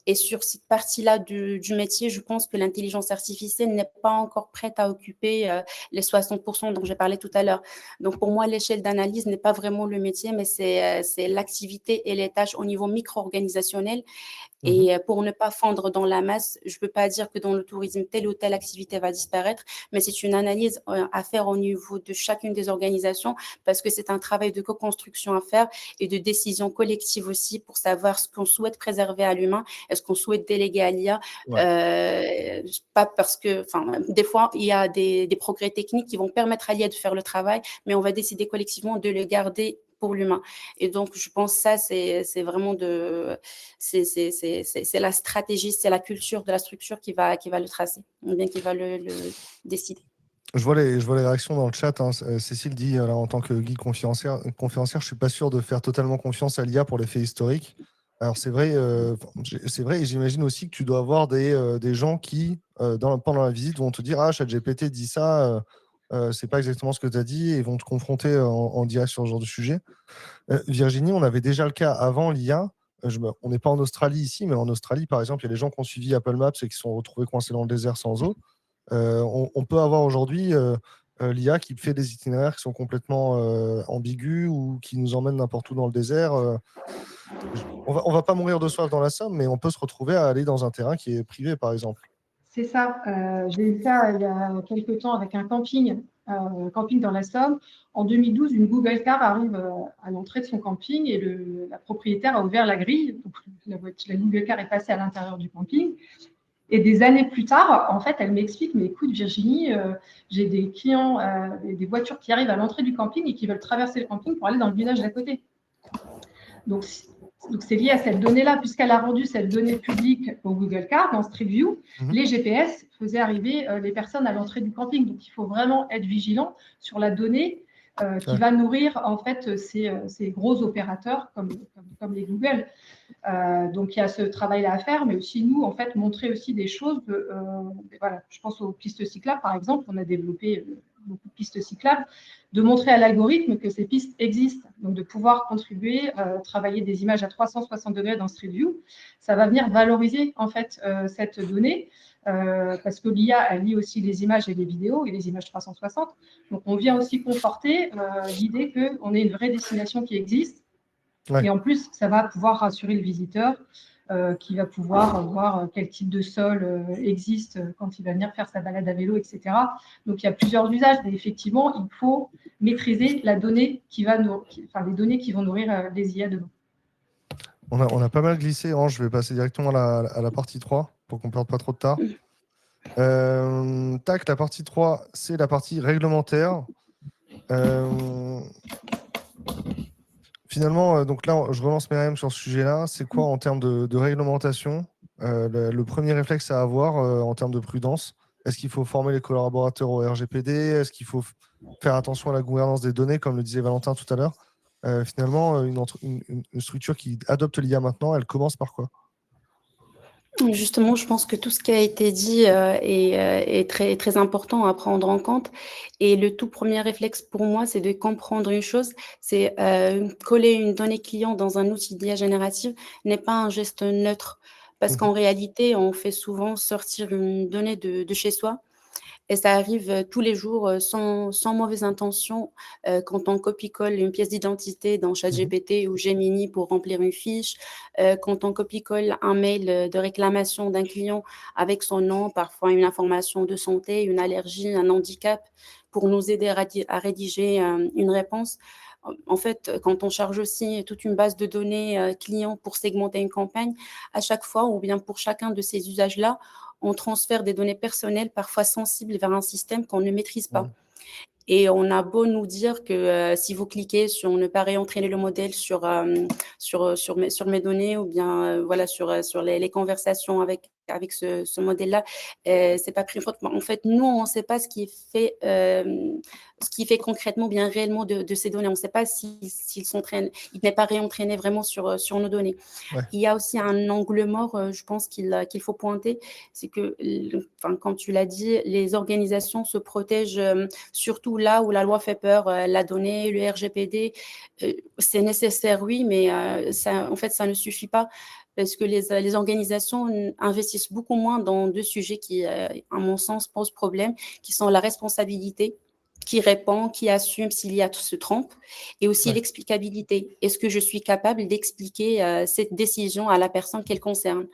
Et sur cette partie-là du métier, je pense que l'intelligence artificielle n'est pas encore prête à occuper les 60% dont j'ai parlé tout à l'heure. Donc, pour moi, l'échelle d'analyse n'est pas vraiment le métier, mais c'est l'activité et les tâches au niveau micro-organisationnel. Et pour ne pas fondre dans la masse, je ne peux pas dire que dans le tourisme, telle ou telle activité va disparaître, mais c'est une analyse à faire au niveau de chacune des organisations parce que c'est un travail de co-construction à faire et de décision collective aussi pour savoir ce qu'on souhaite préserver à l'humain, est-ce qu'on souhaite déléguer à l'IA. Pas parce que, des fois, il y a des progrès techniques qui vont permettre à l'IA de faire le travail, mais on va décider collectivement de le garder pour l'humain. Et donc, je pense que ça, c'est vraiment c'est la stratégie, c'est la culture de la structure qui va le tracer, ou bien qui va le décider. Je vois les réactions dans le chat. Cécile dit, là, en tant que guide conférencière, je ne suis pas sûr de faire totalement confiance à l'IA pour les faits historiques. Alors, c'est vrai, et j'imagine aussi que tu dois avoir des gens qui, pendant la visite, vont te dire « Ah, ChatGPT dit ça, c'est pas exactement ce que tu as dit » et vont te confronter en direct sur ce genre de sujet. Virginie, on avait déjà le cas avant l'IA. On n'est pas en Australie ici, mais en Australie, par exemple, il y a des gens qui ont suivi Apple Maps et qui se sont retrouvés coincés dans le désert sans eau. On peut avoir aujourd'hui l'IA qui fait des itinéraires qui sont complètement ambigus ou qui nous emmènent n'importe où dans le désert. On va pas mourir de soif dans la Somme, mais on peut se retrouver à aller dans un terrain qui est privé, par exemple. C'est ça. J'ai eu ça il y a quelques temps avec un camping dans la Somme. En 2012, une Google Car arrive à l'entrée de son camping et la propriétaire a ouvert la grille. Donc, la Google Car est passée à l'intérieur du camping. Et des années plus tard, en fait, elle m'explique, mais écoute, Virginie, j'ai des clients, des voitures qui arrivent à l'entrée du camping et qui veulent traverser le camping pour aller dans le village d'à côté. Donc, c'est lié à cette donnée-là, puisqu'elle a rendu cette donnée publique au Google Car, dans Street View, les GPS faisaient arriver les personnes à l'entrée du camping. Donc, il faut vraiment être vigilant sur la donnée qui va nourrir, en fait, ces gros opérateurs comme les Google. Donc, il y a ce travail-là à faire, mais aussi nous, en fait, montrer aussi des choses. Voilà, je pense aux pistes cyclables, par exemple. On a développé beaucoup de pistes cyclables, de montrer à l'algorithme que ces pistes existent. Donc, de pouvoir contribuer, travailler des images à 360 degrés dans Street View, ça va venir valoriser, en fait, cette donnée, parce que l'IA, elle lit aussi les images et les vidéos et les images 360. Donc, on vient aussi conforter l'idée qu'on ait une vraie destination qui existe. Et en plus, ça va pouvoir rassurer le visiteur qui va pouvoir voir quel type de sol existe quand il va venir faire sa balade à vélo, etc. Donc, il y a plusieurs usages, mais effectivement, il faut maîtriser la donnée les données qui vont nourrir les IA demain. On a pas mal glissé. Je vais passer directement à la partie 3 pour qu'on ne perde pas trop de temps. La partie 3, c'est la partie réglementaire. Finalement, donc là, je relance Myriam sur ce sujet-là. C'est quoi en termes de réglementation le premier réflexe à avoir en termes de prudence? Est-ce qu'il faut former les collaborateurs au RGPD? Est-ce qu'il faut faire attention à la gouvernance des données, comme le disait Valentin tout à l'heure? Finalement, une structure qui adopte l'IA maintenant, elle commence par quoi? Justement, je pense que tout ce qui a été dit est très, très important à prendre en compte. Et le tout premier réflexe pour moi, c'est de comprendre une chose, c'est coller une donnée client dans un outil d'IA générative n'est pas un geste neutre. Parce Mhm. qu'en réalité, on fait souvent sortir une donnée de chez soi. Et ça arrive tous les jours sans mauvaise intention quand on copie-colle une pièce d'identité dans Mhm. ChatGPT ou Gemini pour remplir une fiche, quand on copie-colle un mail de réclamation d'un client avec son nom, parfois une information de santé, une allergie, un handicap, pour nous aider à rédiger une réponse. En fait, quand on charge aussi toute une base de données clients pour segmenter une campagne, à chaque fois ou bien pour chacun de ces usages-là, on transfère des données personnelles, parfois sensibles, vers un système qu'on ne maîtrise pas. Mhm. Et on a beau nous dire que si vous cliquez sur ne pas réentraîner le modèle sur mes données ou bien voilà, sur les conversations avec ce modèle-là, c'est pas pris en compte. En fait, nous, on ne sait pas ce qui fait concrètement, bien réellement de ces données. On ne sait pas s'il n'est pas réentraîné vraiment sur nos données. Ouais. Il y a aussi un angle mort, je pense qu'il faut pointer, c'est que, comme tu l'as dit, les organisations se protègent surtout là où la loi fait peur, la donnée, le RGPD, c'est nécessaire, oui, mais en fait, ça ne suffit pas parce que les organisations investissent beaucoup moins dans deux sujets qui, à mon sens, posent problème, qui sont la responsabilité, qui répond, qui assume s'il y a tout se trompe, et aussi Ouais. l'explicabilité. Est-ce que je suis capable d'expliquer cette décision à la personne qu'elle concerne?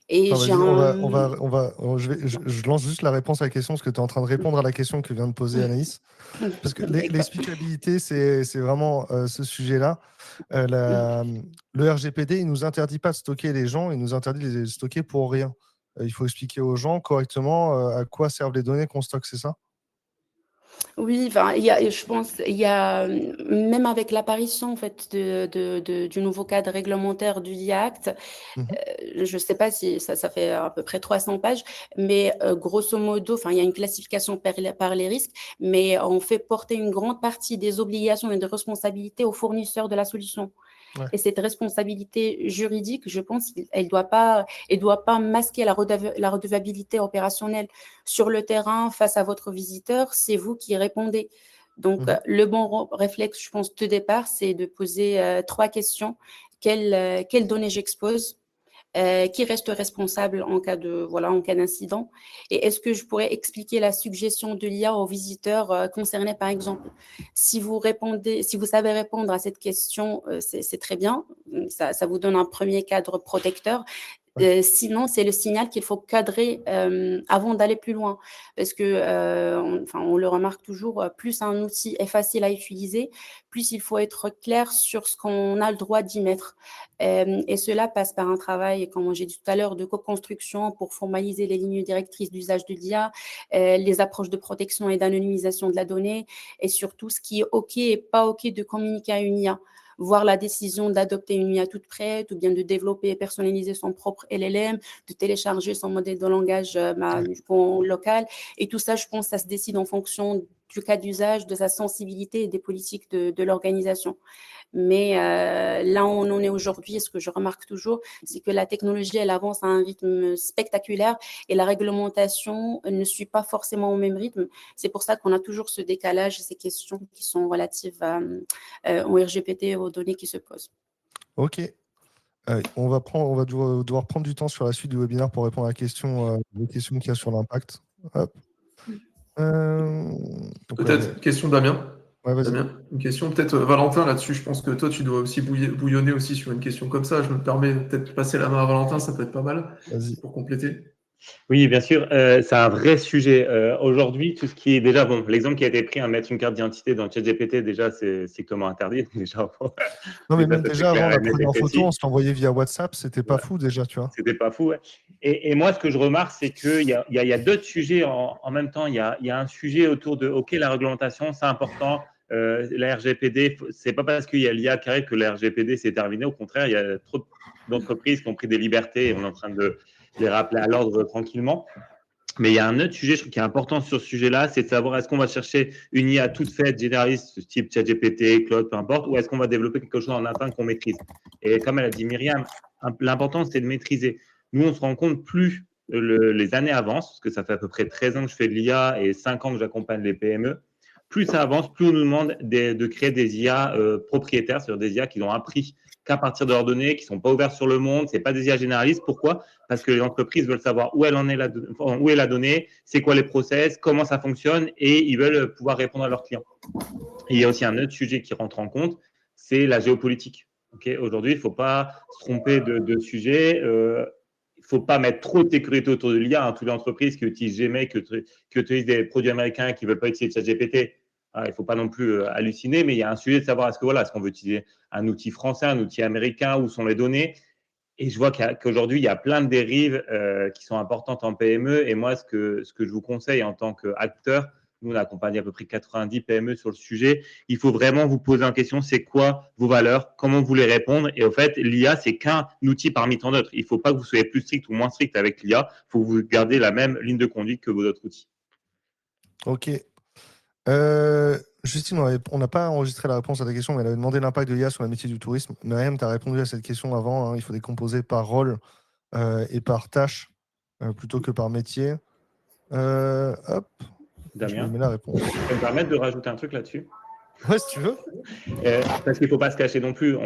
Et Attends, j'ai vas-y, un... je lance juste la réponse à la question, parce que tu es en train de répondre à la question que vient de poser Anaïs. Parce que D'accord. l'explicabilité, c'est vraiment ce sujet-là. Le RGPD, il nous interdit pas de stocker les gens, il nous interdit de les stocker pour rien. Il faut expliquer aux gens correctement à quoi servent les données qu'on stocke, c'est ça? Oui, je pense, il y a, même avec l'apparition en fait du nouveau cadre réglementaire du IA Act, Mhm. je ne sais pas si ça fait à peu près 300 pages, mais grosso modo, il y a une classification par les risques, mais on fait porter une grande partie des obligations et des responsabilités aux fournisseurs de la solution. Ouais. Et cette responsabilité juridique, je pense, elle doit pas masquer la redevabilité opérationnelle. Sur le terrain, face à votre visiteur, c'est vous qui répondez. Donc, Mhm. le bon réflexe, je pense, de départ, c'est de poser 3 questions. Quelles données j'expose? Qui reste responsable en cas d'incident? Et est-ce que je pourrais expliquer la suggestion de l'IA aux visiteurs concernés, par exemple? Si vous savez répondre à cette question, c'est très bien. Ça vous donne un premier cadre protecteur. Ouais. Sinon, c'est le signal qu'il faut cadrer avant d'aller plus loin. Parce que, on le remarque toujours, plus un outil est facile à utiliser, plus il faut être clair sur ce qu'on a le droit d'y mettre. Et cela passe par un travail, comme j'ai dit tout à l'heure, de co-construction pour formaliser les lignes directrices d'usage de l'IA, les approches de protection et d'anonymisation de la donnée, et surtout ce qui est OK et pas OK de communiquer à une IA. Voir la décision d'adopter une IA toute prête ou bien de développer et personnaliser son propre LLM, de télécharger son modèle de langage local. Et tout ça, je pense, ça se décide en fonction du cas d'usage, de sa sensibilité et des politiques de l'organisation. Mais là où on en est aujourd'hui, et ce que je remarque toujours, c'est que la technologie, elle avance à un rythme spectaculaire et la réglementation ne suit pas forcément au même rythme. C'est pour ça qu'on a toujours ce décalage et ces questions qui sont relatives au RGPD et aux données qui se posent. Ok. On va devoir prendre du temps sur la suite du webinaire pour répondre à la question, les questions qu'il y a sur l'impact. Hop. Donc, Peut-être, question Damien. ouais, vas-y. Damien, une question peut-être Valentin là-dessus. Je pense que toi, tu dois aussi bouillonner aussi sur une question comme ça. Je me permets peut-être de passer la main à Valentin, ça peut être pas mal Vas-y. pour compléter. Oui, bien sûr, c'est un vrai sujet. Aujourd'hui, tout ce qui est déjà, bon, l'exemple qui a été pris, mettre une carte d'identité dans ChatGPT, déjà, c'est strictement interdit. Déjà, Non, mais déjà, même ça, c'est déjà avant, clair la et net et première photo, précis. on se l'envoyait via WhatsApp, c'était pas Ouais. fou déjà, tu vois. C'était pas fou, ouais. Et moi, ce que je remarque, c'est qu'il y a d'autres sujets en même temps. Il y a un sujet autour de, OK, la réglementation, c'est important. La RGPD, c'est pas parce qu'il y a l'IA qui arrive que la RGPD, c'est terminé. Au contraire, il y a trop d'entreprises qui ont pris des libertés et on est en train de les rappeler à l'ordre tranquillement. Mais il y a un autre sujet, je trouve, qui est important sur ce sujet-là, c'est de savoir est-ce qu'on va chercher une IA toute faite, généraliste, type ChatGPT, Claude, peu importe, ou est-ce qu'on va développer quelque chose en interne qu'on maîtrise. Et comme elle a dit Myriam, l'important, c'est de maîtriser. Nous, on se rend compte plus les années avancent, parce que ça fait à peu près 13 ans que je fais de l'IA et 5 ans que j'accompagne les PME. Plus ça avance, plus on nous demande de créer des IA propriétaires, c'est-à-dire des IA qui n'ont appris qu'à partir de leurs données, qui ne sont pas ouverts sur le monde. Ce n'est pas des IA généralistes. Pourquoi? Parce que les entreprises veulent savoir où est la donnée, c'est quoi les process, comment ça fonctionne, et ils veulent pouvoir répondre à leurs clients. Et il y a aussi un autre sujet qui rentre en compte, c'est la géopolitique. Okay, aujourd'hui, il ne faut pas se tromper de sujet. Il ne faut pas mettre trop de sécurité autour de l'IA. Toutes les entreprises qui utilisent Gmail, qui utilisent des produits américains et qui ne veulent pas utiliser ChatGPT, il ne faut pas non plus halluciner, mais il y a un sujet de savoir est-ce qu'on veut utiliser un outil français, un outil américain, où sont les données. Et je vois qu'aujourd'hui, il y a plein de dérives qui sont importantes en PME. Et moi, ce que je vous conseille en tant qu'acteur, nous, on accompagne à peu près 90 PME sur le sujet. Il faut vraiment vous poser en question, c'est quoi vos valeurs, comment vous voulez répondre. Et au fait, l'IA, c'est qu'un outil parmi tant d'autres. Il ne faut pas que vous soyez plus strict ou moins strict avec l'IA. Il faut que vous gardiez la même ligne de conduite que vos autres outils. Ok. Justine, on n'a pas enregistré la réponse à ta question, mais elle avait demandé l'impact de l'IA sur le métier du tourisme. Myriam, tu as répondu à cette question avant. Hein. Il faut décomposer par rôle et par tâche plutôt que par métier. Hop. Damien, je mets la réponse. je peux me permettre de rajouter un truc là-dessus? Ouais, si tu veux. Parce qu'il ne faut pas se cacher non plus.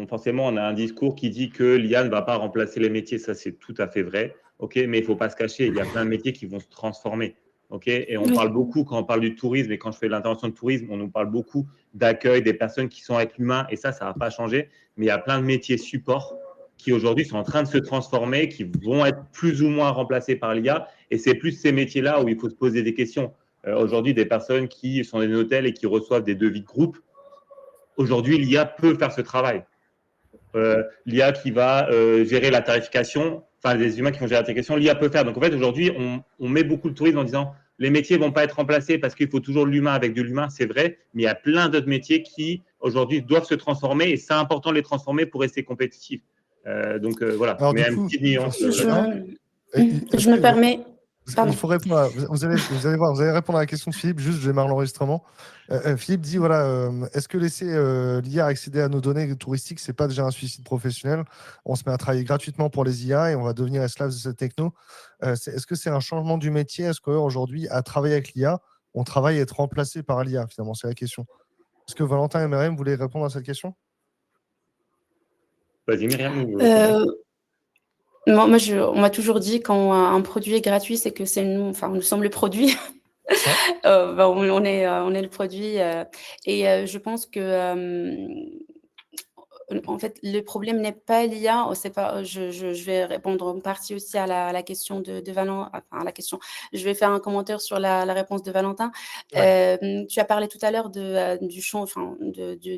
Forcément, on a un discours qui dit que l'IA ne va pas remplacer les métiers. Ça, c'est tout à fait vrai. Okay, mais il ne faut pas se cacher. Il y a plein de métiers qui vont se transformer. Okay, et on parle beaucoup, quand on parle du tourisme et quand je fais de l'intervention de tourisme, on nous parle beaucoup d'accueil, des personnes qui sont avec l'humain. Et ça ne va pas changer. Mais il y a plein de métiers support qui aujourd'hui sont en train de se transformer, qui vont être plus ou moins remplacés par l'IA. Et c'est plus ces métiers-là où il faut se poser des questions. Aujourd'hui, des personnes qui sont dans des hôtels et qui reçoivent des devis de groupe. Aujourd'hui, l'IA peut faire ce travail. L'IA qui va gérer la tarification, enfin les humains qui vont gérer la tarification, l'IA peut faire. Donc en fait, aujourd'hui, on met beaucoup de tourisme en disant les métiers ne vont pas être remplacés parce qu'il faut toujours l'humain avec de l'humain, c'est vrai, mais il y a plein d'autres métiers qui aujourd'hui doivent se transformer et c'est important de les transformer pour rester compétitifs. Voilà, Alors, mais du une coup, petite nuance. Je me permets. Pardon. Il faut répondre vous allez voir, vous allez répondre à la question de Philippe. Juste, je démarre l'enregistrement. Philippe dit voilà, est-ce que laisser l'IA accéder à nos données touristiques, c'est pas déjà un suicide professionnel? On se met à travailler gratuitement pour les IA et on va devenir esclaves de cette techno. Est-ce que c'est un changement du métier? Est-ce qu'aujourd'hui, à travailler avec l'IA, on travaille à être remplacé par l'IA? Finalement, c'est la question. Est-ce que Valentin et Myriam voulaient répondre à cette question? Vas-y, Myriam. Moi, on m'a toujours dit quand un produit est gratuit, c'est que c'est nous, enfin, nous sommes le produit. On est le produit. Et je pense que en fait, le problème n'est pas l'IA. C'est pas, je vais répondre en partie aussi à la question de Valentin. Enfin, à la question. Je vais faire un commentaire sur la réponse de Valentin. Ouais. Tu as parlé tout à l'heure de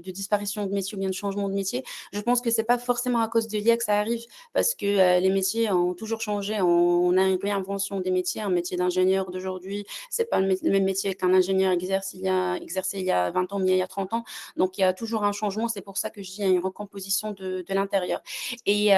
disparition de métier ou bien de changement de métier. Je pense que c'est pas forcément à cause de l'IA que ça arrive, parce que les métiers ont toujours changé. On a une réinvention des métiers. Un métier d'ingénieur d'aujourd'hui, c'est pas le même métier qu'un ingénieur exercé il y a 20 ans, mais il y a 30 ans. Donc, il y a toujours un changement. C'est pour ça que je dis une recomposition de l'intérieur. Et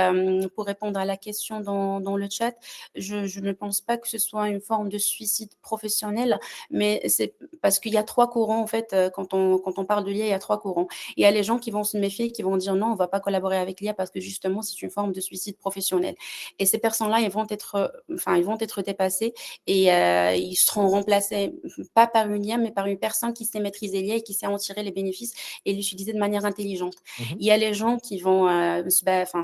pour répondre à la question dans le chat, je ne pense pas que ce soit une forme de suicide professionnel, mais c'est parce qu'il y a trois courants, en fait. Quand on parle de l'IA, il y a trois courants. Il y a les gens qui vont se méfier, qui vont dire non, on ne va pas collaborer avec l'IA parce que justement, c'est une forme de suicide professionnel. Et ces personnes-là, ils vont être dépassés et ils seront remplacés pas par une IA, mais par une personne qui sait maîtriser l'IA et qui sait en tirer les bénéfices et l'utiliser de manière intelligente. Il y a les gens qui vont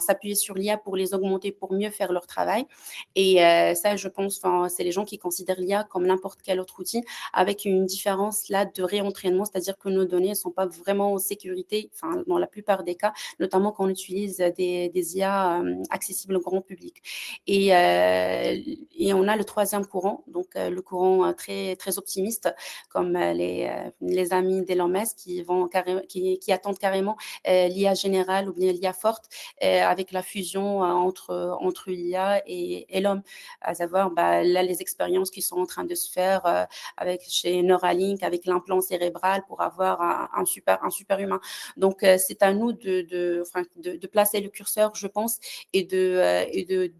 s'appuyer sur l'IA pour les augmenter, pour mieux faire leur travail. Et ça, je pense, c'est les gens qui considèrent l'IA comme n'importe quel autre outil, avec une différence là de réentraînement, c'est-à-dire que nos données ne sont pas vraiment en sécurité, dans la plupart des cas, notamment quand on utilise des IA accessibles au grand public. Et on a le troisième courant, donc le courant très, très optimiste, comme les amis d'Elon Musk qui attendent carrément l'IA générale ou bien l'IA forte avec la fusion entre l'IA et l'homme, à savoir là, les expériences qui sont en train de se faire chez Neuralink avec l'implant cérébral pour avoir un super humain. Donc, c'est à nous de placer le curseur, je pense, et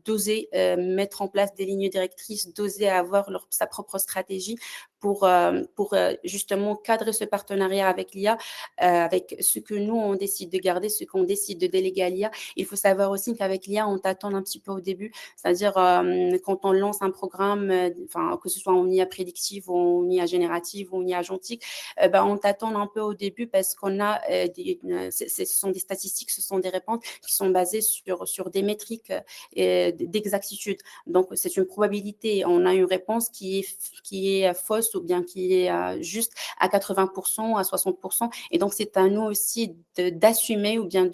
d'oser mettre en place des lignes directrices, d'oser avoir sa propre stratégie pour justement cadrer ce partenariat avec l'IA, avec ce que nous, on décide de garder, ce qu'on décide de déléguer à l'IA. Il faut savoir aussi qu'avec l'IA, on t'attend un petit peu au début, c'est-à-dire quand on lance un programme, que ce soit en IA prédictive ou en IA générative ou en IA agentique, on t'attend un peu au début parce qu'on a ce sont des statistiques, ce sont des réponses qui sont basées sur des métriques d'exactitude. Donc, c'est une probabilité. On a une réponse qui est fausse ou bien qui est juste à 80%, à 60%. Et donc, c'est à nous aussi d'assumer ou bien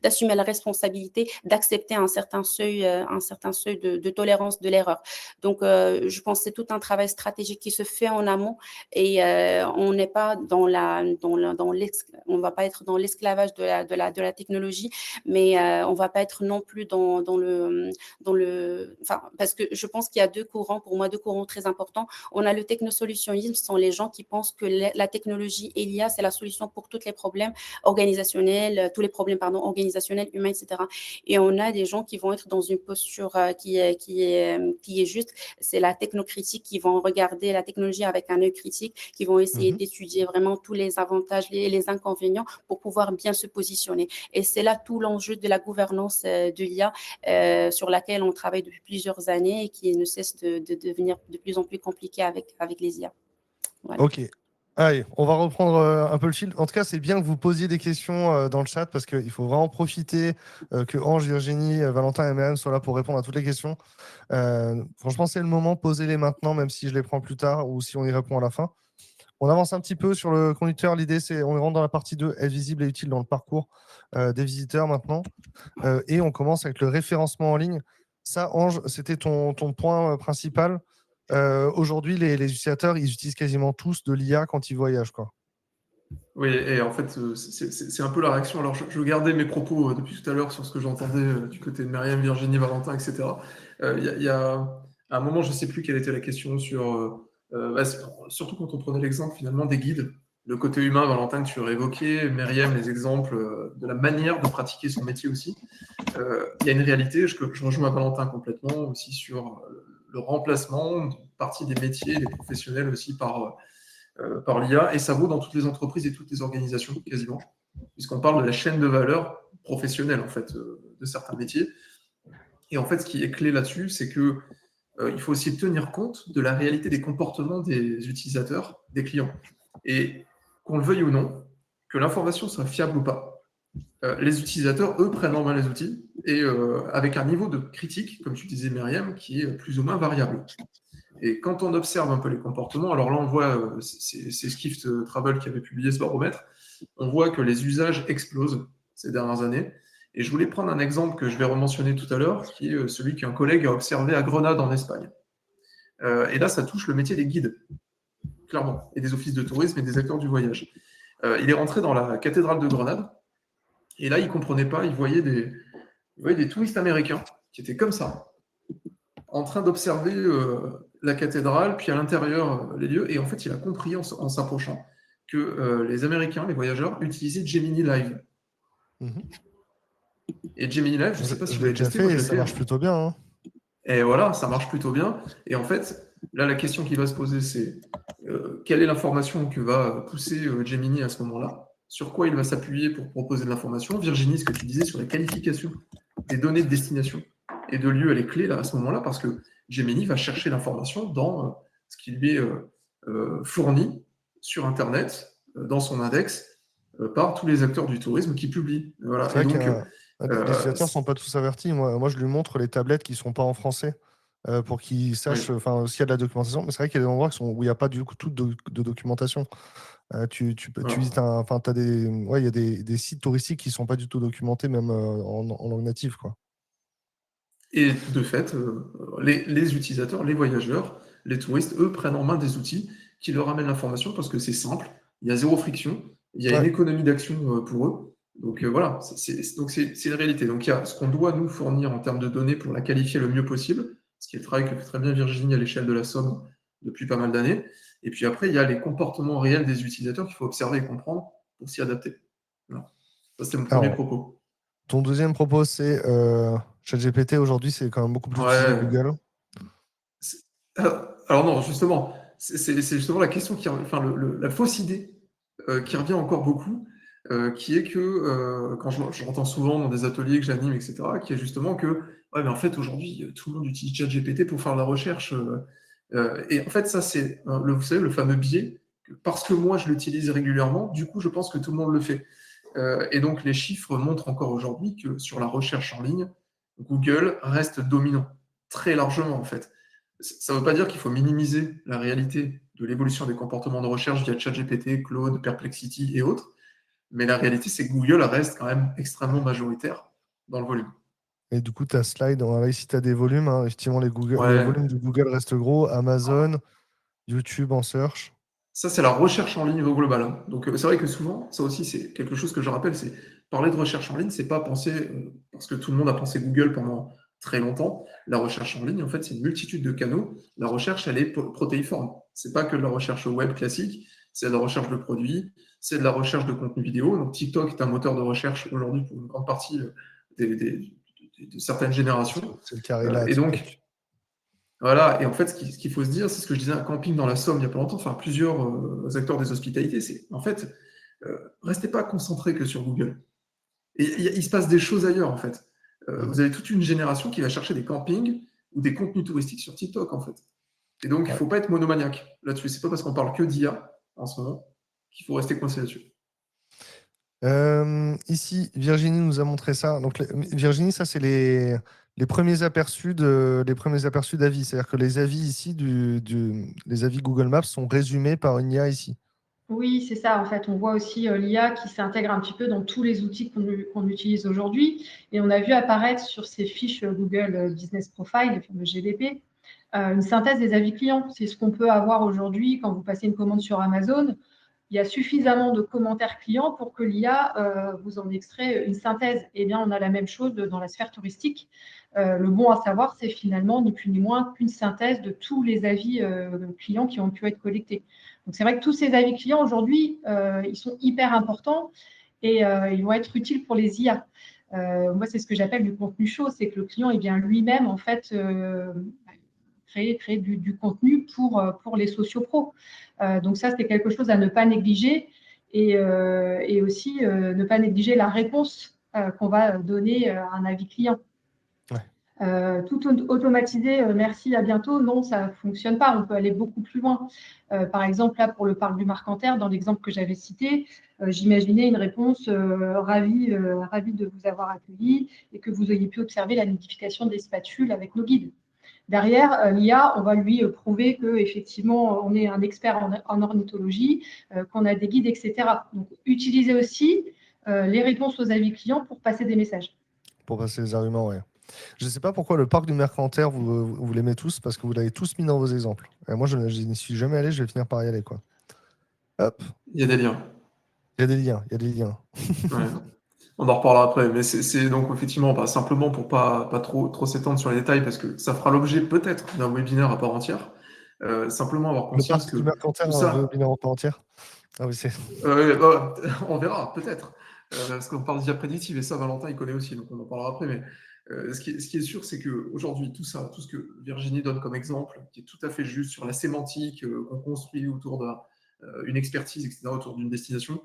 d'assumer la responsabilité d'accepter un certain seuil de tolérance de l'erreur. Donc, je pense que c'est tout un travail stratégique qui se fait en amont et on n'est pas on va pas être dans l'esclavage de la technologie, mais on va pas être non plus parce que je pense qu'il y a deux courants, pour moi, deux courants très importants. On a le technosolutionnisme, ce sont les gens qui pensent que la technologie et l'IA, c'est la solution pour tous les problèmes organisationnels, organisationnels, humains, etc. Et on a des gens qui vont être dans une posture qui est juste, c'est la technocritique, qui vont regarder la technologie avec un œil critique, qui vont essayer d'étudier vraiment tous les avantages et les inconvénients pour pouvoir bien se positionner. Et c'est là tout l'enjeu de la gouvernance de l'IA sur laquelle on travaille depuis plusieurs années et qui ne cesse de devenir de plus en plus compliqué avec les IA. Voilà. Ok. Allez, on va reprendre un peu le fil. En tout cas, c'est bien que vous posiez des questions dans le chat parce qu'il faut vraiment profiter que Ange, Virginie, Valentin et Myriam soient là pour répondre à toutes les questions. Franchement, c'est le moment. Posez-les maintenant, même si je les prends plus tard ou si on y répond à la fin. On avance un petit peu sur le conducteur. L'idée, c'est on rentre dans la partie 2, être visible et utile dans le parcours des visiteurs maintenant. Et on commence avec le référencement en ligne. Ça, Ange, c'était ton point principal. Aujourd'hui, les utilisateurs, ils utilisent quasiment tous de l'IA quand ils voyagent, quoi. Oui, et en fait, c'est un peu la réaction. Alors, je gardais mes propos depuis tout à l'heure sur ce que j'entendais du côté de Myriam, Virginie, Valentin, etc. Il y a à un moment, je ne sais plus quelle était la question sur... surtout quand on prenait l'exemple finalement des guides, le côté humain, Valentin, que tu aurais évoqué, Myriam, les exemples de la manière de pratiquer son métier aussi. Il y a une réalité, je rejoins Valentin complètement aussi sur le remplacement d'une partie des métiers, des professionnels aussi par l'IA, et ça vaut dans toutes les entreprises et toutes les organisations quasiment, puisqu'on parle de la chaîne de valeur professionnelle en fait de certains métiers. Et en fait, ce qui est clé là-dessus, c'est que il faut aussi tenir compte de la réalité des comportements des utilisateurs, des clients, et qu'on le veuille ou non, que l'information soit fiable ou pas. Les utilisateurs, eux, prennent en main les outils et avec un niveau de critique, comme tu disais Myriam, qui est plus ou moins variable. Et quand on observe un peu les comportements, alors là on voit, c'est Skift Travel qui avait publié ce baromètre, on voit que les usages explosent ces dernières années. Et je voulais prendre un exemple que je vais rementionner tout à l'heure, qui est celui qu'un collègue a observé à Grenade en Espagne. Et là, ça touche le métier des guides, clairement, et des offices de tourisme et des acteurs du voyage. Il est rentré dans la cathédrale de Grenade, et là, il ne comprenait pas, il voyait des touristes américains qui étaient comme ça, en train d'observer la cathédrale, puis à l'intérieur les lieux, et en fait il a compris en s'approchant que les Américains, les voyageurs, utilisaient Gemini Live. Et Gemini Live, je ne sais pas si je vous l'ai l'avez déjà testé, fait moi et je l'ai ça fait. marche plutôt bien. Hein. Et voilà, ça marche plutôt bien. Et en fait, là la question qui va se poser, c'est quelle est l'information que va pousser Gemini à ce moment-là? Sur quoi il va s'appuyer pour proposer de l'information? Virginie, ce que tu disais sur la qualification des données de destination et de lieu, elle est clé là, à ce moment-là, parce que Gemini va chercher l'information dans ce qui lui est fourni sur Internet, dans son index, par tous les acteurs du tourisme qui publient. Voilà. C'est Et vrai donc, que les utilisateurs ne sont pas tous avertis. Moi, je lui montre les tablettes qui ne sont pas en français pour qu'ils sachent s'il y a de la documentation. Mais c'est vrai qu'il y a des endroits où il n'y a pas du tout de documentation. Tu visites il y a des sites touristiques qui ne sont pas du tout documentés, même en langue native, quoi. Et de fait, les utilisateurs, les voyageurs, les touristes, eux, prennent en main des outils qui leur amènent l'information parce que c'est simple, il y a zéro friction, il y a une économie d'action pour eux. Donc voilà, c'est une réalité. Donc il y a ce qu'on doit nous fournir en termes de données pour la qualifier le mieux possible, ce qui est le travail que fait très bien Virginie à l'échelle de la Somme depuis pas mal d'années. Et puis après, il y a les comportements réels des utilisateurs qu'il faut observer et comprendre pour s'y adapter. Voilà. Ça, c'était mon premier propos. Ton deuxième propos, c'est ChatGPT, aujourd'hui, c'est quand même beaucoup plus utilisé que Google. Alors non, justement, c'est justement la question enfin, la fausse idée qui revient encore beaucoup, qui est que quand j'entends souvent dans des ateliers que j'anime, etc., qui est justement que ouais, mais en fait aujourd'hui tout le monde utilise ChatGPT pour faire de la recherche. Et en fait, ça c'est vous savez le fameux biais que parce que moi je l'utilise régulièrement, du coup je pense que tout le monde le fait. Et donc les chiffres montrent encore aujourd'hui que sur la recherche en ligne, Google reste dominant très largement en fait. Ça ne veut pas dire qu'il faut minimiser la réalité de l'évolution des comportements de recherche via ChatGPT, Claude, Perplexity et autres, mais la réalité, c'est que Google reste quand même extrêmement majoritaire dans le volume. Et du coup, ta slide, on va réussir, tu as des volumes. Hein. Effectivement, les Ouais. volumes de Google restent gros. Amazon, YouTube en search. Ça, c'est la recherche en ligne au global. Hein. Donc, c'est vrai que souvent, ça aussi, c'est quelque chose que je rappelle, c'est parler de recherche en ligne, c'est pas penser, parce que tout le monde a pensé Google pendant très longtemps. La recherche en ligne, en fait, c'est une multitude de canaux. La recherche, elle est protéiforme. C'est pas que de la recherche web classique, c'est de la recherche de produits, c'est de la recherche de contenu vidéo. Donc, TikTok est un moteur de recherche aujourd'hui pour une grande partie de certaines générations. C'est le carré là. Et donc, voilà, et en fait, ce qu'il faut se dire, c'est ce que je disais à un camping dans la Somme il n'y a pas longtemps, enfin plusieurs acteurs des hospitalités, c'est en fait, restez pas concentrés que sur Google. Et il se passe des choses ailleurs, en fait. Vous avez toute une génération qui va chercher des campings ou des contenus touristiques sur TikTok, en fait. Et donc, il ne faut pas être monomaniaque là-dessus. C'est pas parce qu'on parle que d'IA en ce moment qu'il faut rester coincé là-dessus. Ici, Virginie nous a montré ça. Donc, Virginie, ça, c'est les premiers aperçus d'avis. C'est-à-dire que les avis ici, les avis Google Maps sont résumés par une IA ici. Oui, c'est ça. En fait, on voit aussi l'IA qui s'intègre un petit peu dans tous les outils qu'on utilise aujourd'hui. Et on a vu apparaître sur ces fiches Google Business Profile, le fameux GBP, une synthèse des avis clients. C'est ce qu'on peut avoir aujourd'hui quand vous passez une commande sur Amazon. Il y a suffisamment de commentaires clients pour que l'IA vous en extrait une synthèse. Eh bien, on a la même chose dans la sphère touristique. Le bon à savoir, c'est finalement ni plus ni moins qu'une synthèse de tous les avis clients qui ont pu être collectés. Donc, c'est vrai que tous ces avis clients, aujourd'hui, ils sont hyper importants et ils vont être utiles pour les IA. Moi, c'est ce que j'appelle du contenu chaud, c'est que le client est bien lui-même, en fait, créer du contenu pour les sociopros. Donc ça, c'est quelque chose à ne pas négliger et aussi ne pas négliger la réponse qu'on va donner à un avis client. Tout automatisé, merci, à bientôt. Non, ça ne fonctionne pas. On peut aller beaucoup plus loin. Par exemple, là, pour le parc du Marcanterre, dans l'exemple que j'avais cité, j'imaginais une réponse ravi de vous avoir accueilli et que vous ayez pu observer la nidification des spatules avec nos guides. Derrière, l'IA, on va lui prouver qu'effectivement, on est un expert en ornithologie, qu'on a des guides, etc. Donc, utilisez aussi les réponses aux avis clients pour passer des messages. Pour passer les arguments, oui. Je ne sais pas pourquoi le parc du Mercantaire, vous l'aimez tous, parce que vous l'avez tous mis dans vos exemples. Et moi, je n'y suis jamais allé, je vais finir par y aller, quoi. Hop. Il y a des liens. Il y a des liens, il y a des liens. Ouais. On en reparlera après, mais c'est donc effectivement, simplement pour pas trop s'étendre sur les détails, parce que ça fera l'objet peut-être d'un webinaire à part entière. Simplement avoir Le conscience parc que du Mercantaire, tout un ça, webinaire en part entière. Ah oui, c'est. on verra peut-être, parce qu'on parle d'IA prédictive et ça, Valentin il connaît aussi, donc on en parlera après. Mais ce qui est sûr, c'est qu'aujourd'hui, tout ça, tout ce que Virginie donne comme exemple, qui est tout à fait juste sur la sémantique qu'on construit autour d'une expertise, etc., autour d'une destination.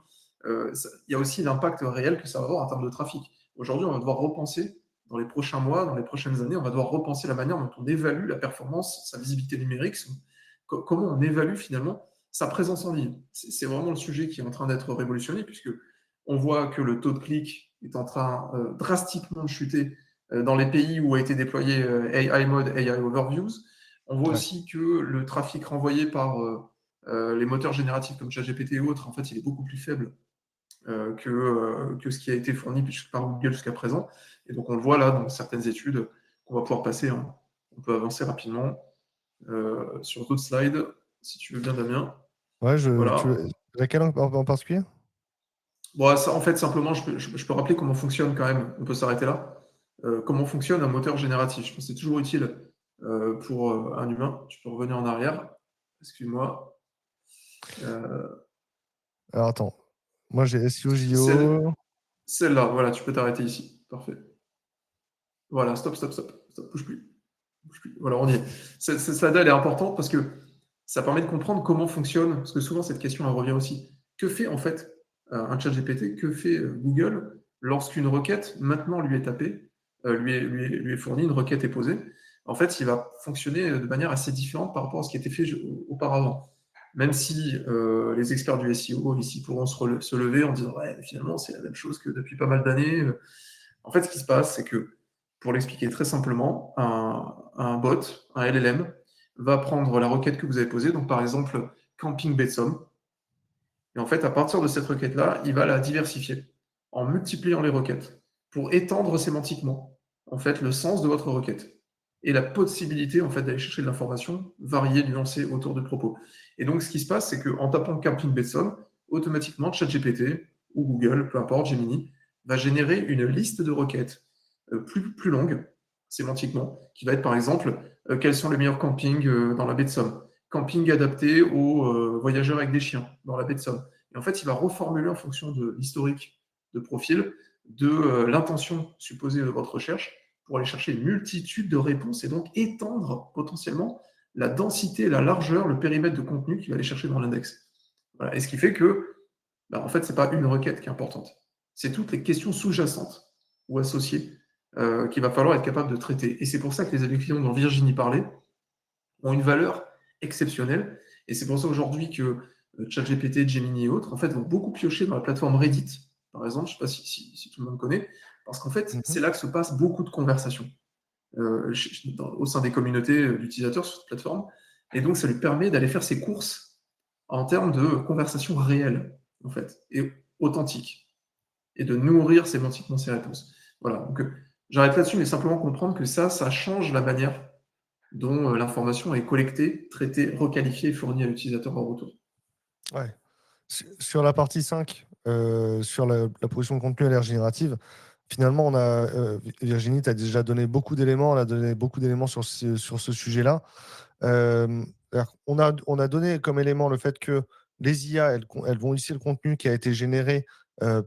Il y a aussi l'impact réel que ça va avoir en termes de trafic. Aujourd'hui, on va devoir repenser, dans les prochains mois, dans les prochaines années, on va devoir repenser la manière dont on évalue la performance, sa visibilité numérique, comment on évalue finalement sa présence en ligne. C'est vraiment le sujet qui est en train d'être révolutionné, puisque on voit que le taux de clic est en train drastiquement de chuter dans les pays où a été déployé AI Mode, AI Overviews. On voit aussi que le trafic renvoyé par les moteurs génératifs comme ChatGPT et autres, en fait, il est beaucoup plus faible que ce qui a été fourni par Google jusqu'à présent. Et donc, on le voit là dans certaines études qu'on va pouvoir passer. Hein. On peut avancer rapidement sur d'autres slides, si tu veux bien, Damien. Ouais, Voilà. Laquelle en particulier? Bon, ça, en fait, simplement, je peux rappeler comment fonctionne quand même. On peut s'arrêter là. Comment fonctionne un moteur génératif. Je pense que c'est toujours utile pour un humain. Tu peux revenir en arrière. Excuse-moi. Alors attends. Moi j'ai SEO. Celle-là, voilà, tu peux t'arrêter ici. Parfait. Voilà, stop, bouge plus. Voilà, on y est. Cette slide, elle est importante parce que ça permet de comprendre comment fonctionne, parce que souvent cette question elle revient aussi. Que fait en fait un chat GPT, que fait Google lorsqu'une requête maintenant lui est tapée, lui est fournie, une requête est posée. En fait, il va fonctionner de manière assez différente par rapport à ce qui était fait auparavant. Même si les experts du SEO ici pourront se lever en disant ouais, finalement c'est la même chose que depuis pas mal d'années. En fait, ce qui se passe, c'est que, pour l'expliquer très simplement, un bot, un LLM, va prendre la requête que vous avez posée, donc par exemple camping Betsom, et en fait, à partir de cette requête-là, il va la diversifier en multipliant les requêtes pour étendre sémantiquement en fait le sens de votre requête et la possibilité en fait d'aller chercher de l'information variée, nuancée autour du propos. Et donc, ce qui se passe, c'est qu'en tapant camping Betsom, automatiquement, ChatGPT ou Google, peu importe, Gemini, va générer une liste de requêtes plus longue, sémantiquement, qui va être par exemple quels sont les meilleurs campings dans la baie de Somme, camping adapté aux voyageurs avec des chiens dans la baie de Somme. Et en fait, il va reformuler en fonction de l'historique de profil, de l'intention supposée de votre recherche, pour aller chercher une multitude de réponses et donc étendre potentiellement la densité, la largeur, le périmètre de contenu qu'il va aller chercher dans l'index. Voilà. Et ce qui fait que, en fait, ce n'est pas une requête qui est importante. C'est toutes les questions sous-jacentes ou associées qu'il va falloir être capable de traiter. Et c'est pour ça que les allusions dont Virginie parlait ont une valeur exceptionnelle. Et c'est pour ça aujourd'hui que ChatGPT, Gemini et autres, en fait, vont beaucoup piocher dans la plateforme Reddit, par exemple. Je ne sais pas si tout le monde connaît, parce qu'en fait, c'est là que se passent beaucoup de conversations au sein des communautés d'utilisateurs sur cette plateforme. Et donc, ça lui permet d'aller faire ses courses en termes de conversations réelles, en fait, et authentiques, et de nourrir sémantiquement ses réponses. Voilà, donc j'arrête là-dessus, mais simplement comprendre que ça change la manière dont l'information est collectée, traitée, requalifiée et fournie à l'utilisateur en retour. Ouais. Sur la partie 5, sur la production de contenu à l'ère générative, finalement, on a, Virginie, tu as déjà donné beaucoup d'éléments, on a donné beaucoup d'éléments sur ce sujet-là. On a donné comme élément le fait que les IA, elles vont utiliser le contenu qui a été généré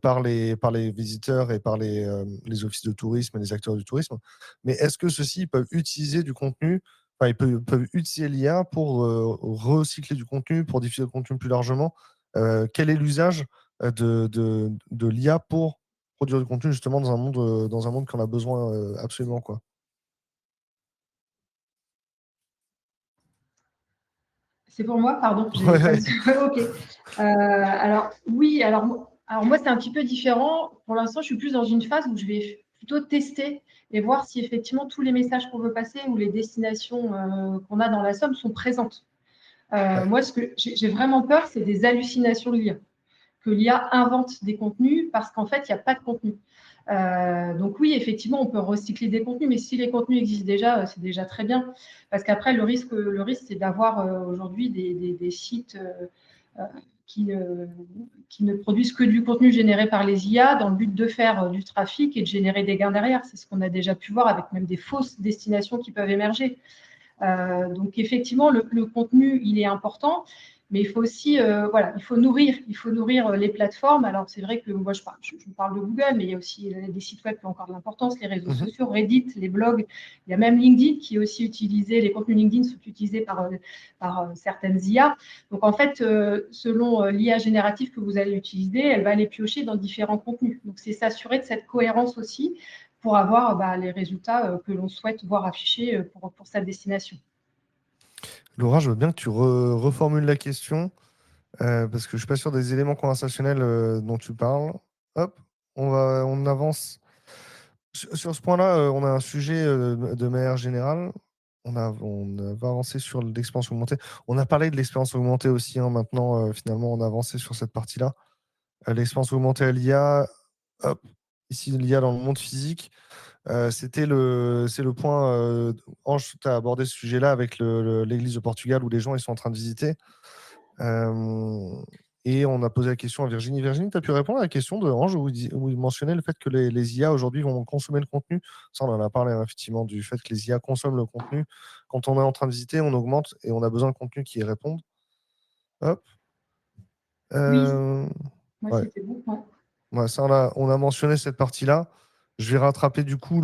par les visiteurs et par les offices de tourisme et les acteurs du tourisme. Mais est-ce que ceux-ci peuvent utiliser du contenu, enfin, ils peuvent utiliser l'IA pour recycler du contenu, pour diffuser le contenu plus largement? Quel est l'usage de l'IA pour produire du contenu justement dans un monde qu'on a besoin absolument, quoi? C'est pour moi, pardon. Ouais. Ok. Alors oui, alors moi c'est un petit peu différent. Pour l'instant, je suis plus dans une phase où je vais plutôt tester et voir si effectivement tous les messages qu'on veut passer ou les destinations qu'on a dans la Somme sont présentes. Moi, ce que j'ai vraiment peur, c'est des hallucinations de l'IA, que l'IA invente des contenus parce qu'en fait, il n'y a pas de contenu. Donc oui, effectivement, on peut recycler des contenus, mais si les contenus existent déjà, c'est déjà très bien. Parce qu'après, le risque c'est d'avoir aujourd'hui des sites qui ne produisent que du contenu généré par les IA dans le but de faire du trafic et de générer des gains derrière. C'est ce qu'on a déjà pu voir avec même des fausses destinations qui peuvent émerger. Donc effectivement, le contenu, il est important, mais il faut aussi, il faut nourrir les plateformes. Alors c'est vrai que moi, je parle de Google, mais il y a aussi des sites web qui ont encore de l'importance, les réseaux sociaux, Reddit, les blogs. Il y a même LinkedIn qui est aussi utilisé, les contenus LinkedIn sont utilisés par certaines IA. Donc en fait, selon l'IA générative que vous allez utiliser, elle va aller piocher dans différents contenus. Donc c'est s'assurer de cette cohérence aussi pour avoir les résultats que l'on souhaite voir affichés pour sa destination. Laura, je veux bien que tu reformules la question, parce que je ne suis pas sûr des éléments conversationnels dont tu parles. Hop, on avance. Sur ce point-là, on a un sujet de manière générale. On va avancer sur l'expérience augmentée. On a parlé de l'expérience augmentée aussi, hein, maintenant, finalement, on a avancé sur cette partie-là. L'expérience augmentée à l'IA, hop, ici, l'IA dans le monde physique. C'est le point. Ange, tu as abordé ce sujet-là avec l'église de Portugal où les gens ils sont en train de visiter. Et on a posé la question à Virginie. Virginie, tu as pu répondre à la question de Ange où il mentionnait le fait que les IA aujourd'hui vont consommer le contenu. Ça, on en a parlé, hein, effectivement, du fait que les IA consomment le contenu. Quand on est en train de visiter, on augmente et on a besoin de contenu qui y réponde. Hop. Oui, Ouais. c'était bon. Ouais. Ouais, ça, on a mentionné cette partie-là. Je vais rattraper du coup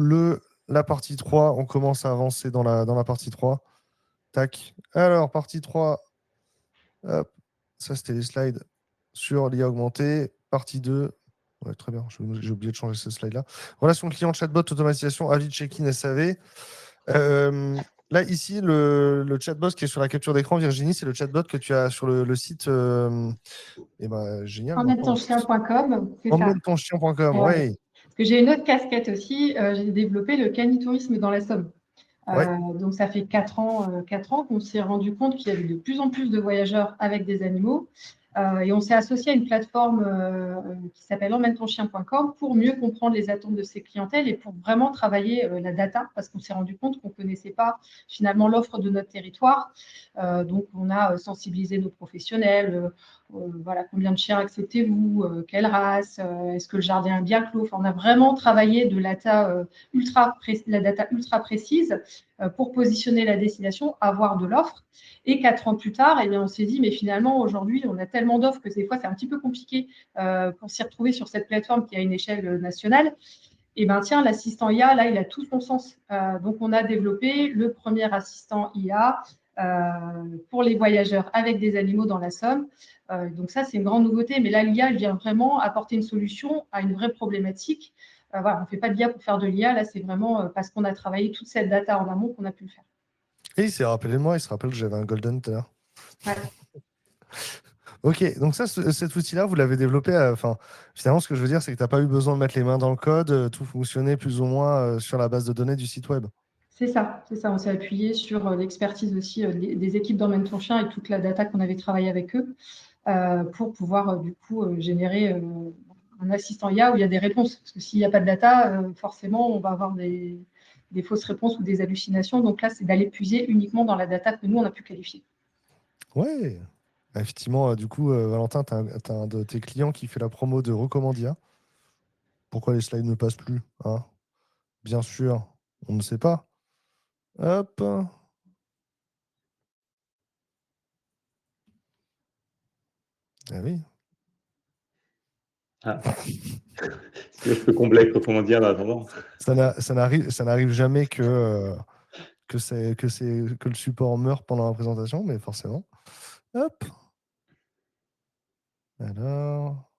la partie 3. On commence à avancer dans la partie 3. Tac. Alors, partie 3. Hop, ça, c'était les slides sur l'IA augmentée, partie 2. Ouais, très bien, j'ai oublié de changer ce slide-là. Relation client, chatbot, automatisation, avis de check-in, SAV. Là, ici, le chatbot qui est sur la capture d'écran, Virginie, c'est le chatbot que tu as sur le site. Et ben, génial. Maintenant, Emmène-ton-chien.com, c'est ça. emmène-ton-chien.com, Ouais. oui. Parce que j'ai une autre casquette aussi. J'ai développé le canitourisme dans la Somme. Ouais. Donc, ça fait 4 ans qu'on s'est rendu compte qu'il y avait de plus en plus de voyageurs avec des animaux. Et on s'est associé à une plateforme qui s'appelle emmène-ton-chien.com pour mieux comprendre les attentes de ces clientèles et pour vraiment travailler la data, parce qu'on s'est rendu compte qu'on ne connaissait pas finalement l'offre de notre territoire. Donc, on a sensibilisé nos professionnels. Voilà, combien de chiens acceptez-vous, quelle race, est-ce que le jardin est bien clos. Enfin, on a vraiment travaillé de la data ultra précise pour positionner la destination, avoir de l'offre. Et 4 ans plus tard, eh bien, on s'est dit, mais finalement, aujourd'hui, on a tellement d'offres que des fois, c'est un petit peu compliqué pour s'y retrouver sur cette plateforme qui a une échelle nationale. Et bien, tiens, l'assistant IA, là, il a tout son sens. Donc, on a développé le premier assistant IA pour les voyageurs avec des animaux dans la Somme. Donc, ça, c'est une grande nouveauté. Mais là, l'IA, elle vient vraiment apporter une solution à une vraie problématique. Voilà, on ne fait pas de l'IA pour faire de l'IA. Là, c'est vraiment parce qu'on a travaillé toute cette data en amont qu'on a pu le faire. Et il s'est rappelé de moi, il se rappelle que j'avais un Golden tout à l'heure. Ouais. Ok, donc ça, cet outil-là, vous l'avez développé. Finalement, ce que je veux dire, c'est que tu n'as pas eu besoin de mettre les mains dans le code, tout fonctionnait plus ou moins sur la base de données du site web. C'est ça. On s'est appuyé sur l'expertise aussi des équipes d'Emmène ton chien et toute la data qu'on avait travaillé avec eux pour pouvoir du coup générer un assistant IA où il y a des réponses. Parce que s'il n'y a pas de data, forcément, on va avoir des fausses réponses ou des hallucinations. Donc là, c'est d'aller puiser uniquement dans la data que nous, on a pu qualifier. Ouais. Effectivement, du coup, Valentin, tu as un de tes clients qui fait la promo de Recommandia. Pourquoi les slides ne passent plus, hein? Bien sûr, on ne sait pas. Hop. Ah oui. Ah. Si je peux combler avec Recommandia en attendant. Ça n'arrive jamais que le support meurt pendant la présentation, mais forcément. Hop. Alors,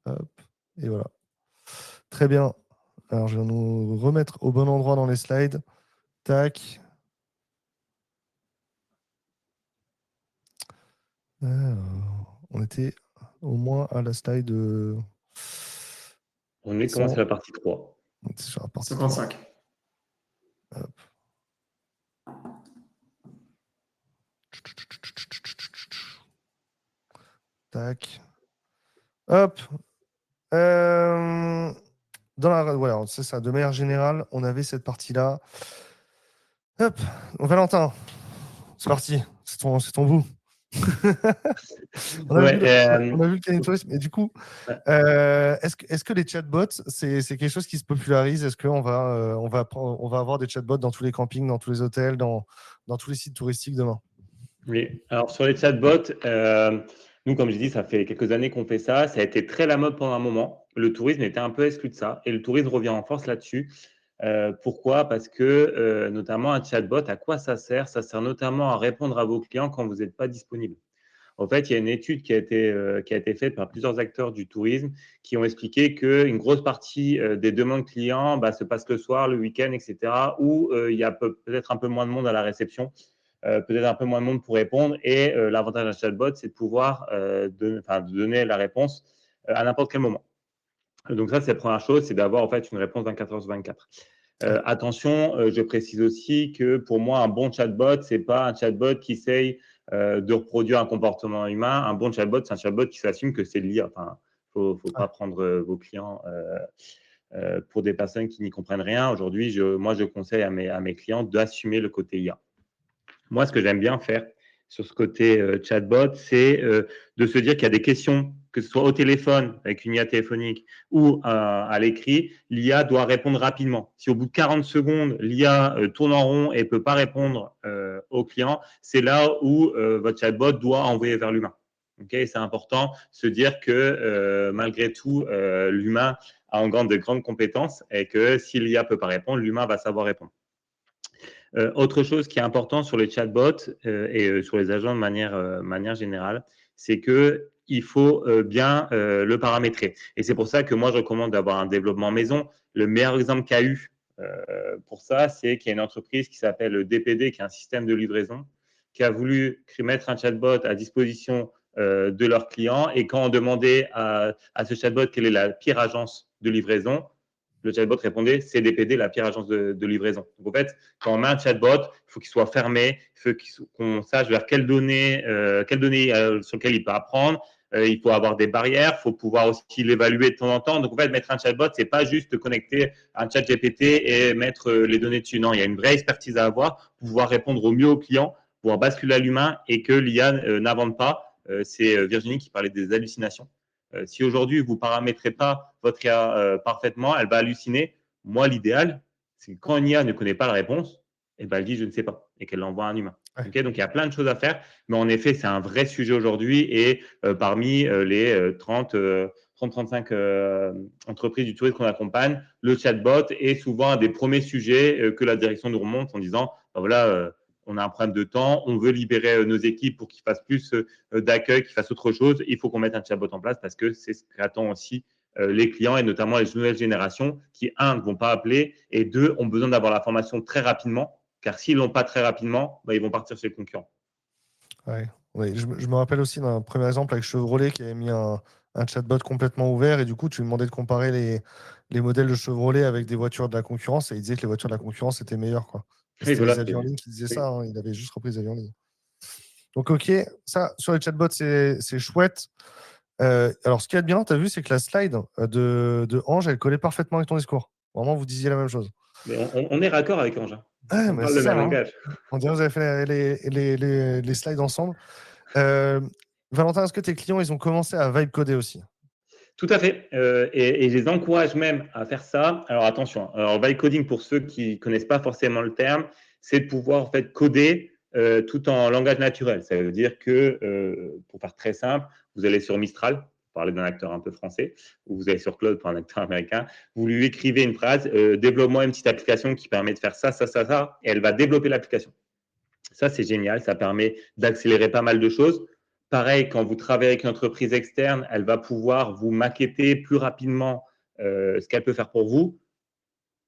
hop. Et voilà. Très bien. Alors, je vais nous remettre au bon endroit dans les slides. Tac. Alors, on était au moins à la slide de... On est commencé la partie 3. On était sur la partie 55. 3. Hop. Tac. Hop. Voilà, c'est ça. De manière générale, on avait cette partie-là. Hop. Valentin, c'est parti. C'est ton bout. On a vu le canitourisme. Et du coup, Ouais. est-ce que les chatbots, c'est quelque chose qui se popularise? Est-ce qu'on on va avoir des chatbots dans tous les campings, dans tous les hôtels, dans tous les sites touristiques demain? Oui, alors sur les chatbots, nous, comme je dis, ça fait quelques années qu'on fait ça. Ça a été très la mode pendant un moment. Le tourisme était un peu exclu de ça et le tourisme revient en force là-dessus. Pourquoi? Parce que notamment un chatbot, à quoi ça sert? Ça sert notamment à répondre à vos clients quand vous n'êtes pas disponible. En fait, il y a une étude qui a été faite par plusieurs acteurs du tourisme qui ont expliqué qu'une grosse partie des demandes clients se passe le soir, le week-end, etc., où il y a peut-être un peu moins de monde à la réception, peut-être un peu moins de monde pour répondre. Et l'avantage d'un chatbot, c'est de pouvoir de donner la réponse à n'importe quel moment. Donc ça, c'est la première chose, c'est d'avoir en fait une réponse 24 heures sur 24. Attention, je précise aussi que pour moi, un bon chatbot, c'est pas un chatbot qui essaye de reproduire un comportement humain. Un bon chatbot, c'est un chatbot qui s'assume que c'est de l'IA. Enfin, faut pas prendre vos clients pour des personnes qui n'y comprennent rien. Aujourd'hui, je conseille à mes clients d'assumer le côté IA. Moi, ce que j'aime bien faire sur ce côté chatbot, c'est de se dire qu'il y a des questions, que ce soit au téléphone, avec une IA téléphonique, ou à l'écrit, l'IA doit répondre rapidement. Si au bout de 40 secondes, l'IA tourne en rond et ne peut pas répondre au client, c'est là où votre chatbot doit envoyer vers l'humain. Okay, c'est important de se dire que malgré tout, l'humain a de grandes compétences et que si l'IA ne peut pas répondre, l'humain va savoir répondre. Autre chose qui est important sur les chatbots et sur les agents de manière générale, c'est qu'il faut bien le paramétrer. Et c'est pour ça que moi, je recommande d'avoir un développement maison. Le meilleur exemple qu'il y a eu pour ça, c'est qu'il y a une entreprise qui s'appelle DPD, qui est un système de livraison, qui a voulu mettre un chatbot à disposition de leurs clients. Et quand on demandait à ce chatbot quelle est la pire agence de livraison, le chatbot répondait c'est DPD, la pire agence de livraison. Donc, en fait, quand on met un chatbot, il faut qu'il soit fermé, il faut qu'on sache vers quelles données sur lesquelles il peut apprendre. Il faut avoir des barrières, il faut pouvoir aussi l'évaluer de temps en temps. Donc, en fait, mettre un chatbot, ce n'est pas juste connecter un chat GPT et mettre les données dessus. Non, il y a une vraie expertise à avoir pour pouvoir répondre au mieux aux clients, pouvoir basculer à l'humain et que l'IA n'invente pas. C'est Virginie qui parlait des hallucinations. Si aujourd'hui, vous ne paramétrez pas votre IA parfaitement, elle va halluciner. Moi, l'idéal, c'est que quand une IA ne connaît pas la réponse, elle dit « je ne sais pas » et qu'elle l'envoie à un humain. Ouais. Okay, donc, il y a plein de choses à faire. Mais en effet, c'est un vrai sujet aujourd'hui. Et parmi les 30-35 entreprises du tourisme qu'on accompagne, le chatbot est souvent un des premiers sujets que la direction nous remonte en disant voilà, on a un problème de temps, on veut libérer nos équipes pour qu'ils fassent plus d'accueil, qu'ils fassent autre chose. Il faut qu'on mette un chatbot en place parce que c'est ce qu'attendent aussi les clients et notamment les nouvelles générations qui, un, ne vont pas appeler et deux, ont besoin d'avoir la formation très rapidement. Car s'ils ne l'ont pas très rapidement, ils vont partir chez le concurrent. Ouais. Oui, je me rappelle aussi d'un premier exemple avec Chevrolet qui avait mis un chatbot complètement ouvert et du coup, tu lui demandais de comparer les modèles de Chevrolet avec des voitures de la concurrence et il disait que les voitures de la concurrence étaient meilleures, quoi. Et Oui, c'était voilà, les avis en ligne qui disaient oui. ça, hein, il avait juste repris les avis en ligne. Donc, ok, ça, sur les chatbots, c'est chouette. Alors, ce qu'il y a de bien, tu as vu, c'est que la slide de Ange, elle collait parfaitement avec ton discours. Vraiment, vous disiez la même chose. Mais on est raccord avec Ange. Ouais, On mais parle c'est le ça, même hein. langage. On dirait que vous avez fait les slides ensemble. Valentin, est-ce que tes clients, ils ont commencé à vibe coder aussi? Tout à fait. Et je les encourage même à faire ça. Alors, attention. Alors, vibe coding, pour ceux qui ne connaissent pas forcément le terme, c'est de pouvoir en fait coder tout en langage naturel. Ça veut dire que, pour faire très simple, vous allez sur Mistral, pour parler d'un acteur un peu français, ou vous allez sur Claude pour un acteur américain, vous lui écrivez une phrase, développe-moi une petite application qui permet de faire ça, ça, ça, ça, et elle va développer l'application. Ça, c'est génial. Ça permet d'accélérer pas mal de choses. Pareil, quand vous travaillez avec une entreprise externe, elle va pouvoir vous maqueter plus rapidement ce qu'elle peut faire pour vous.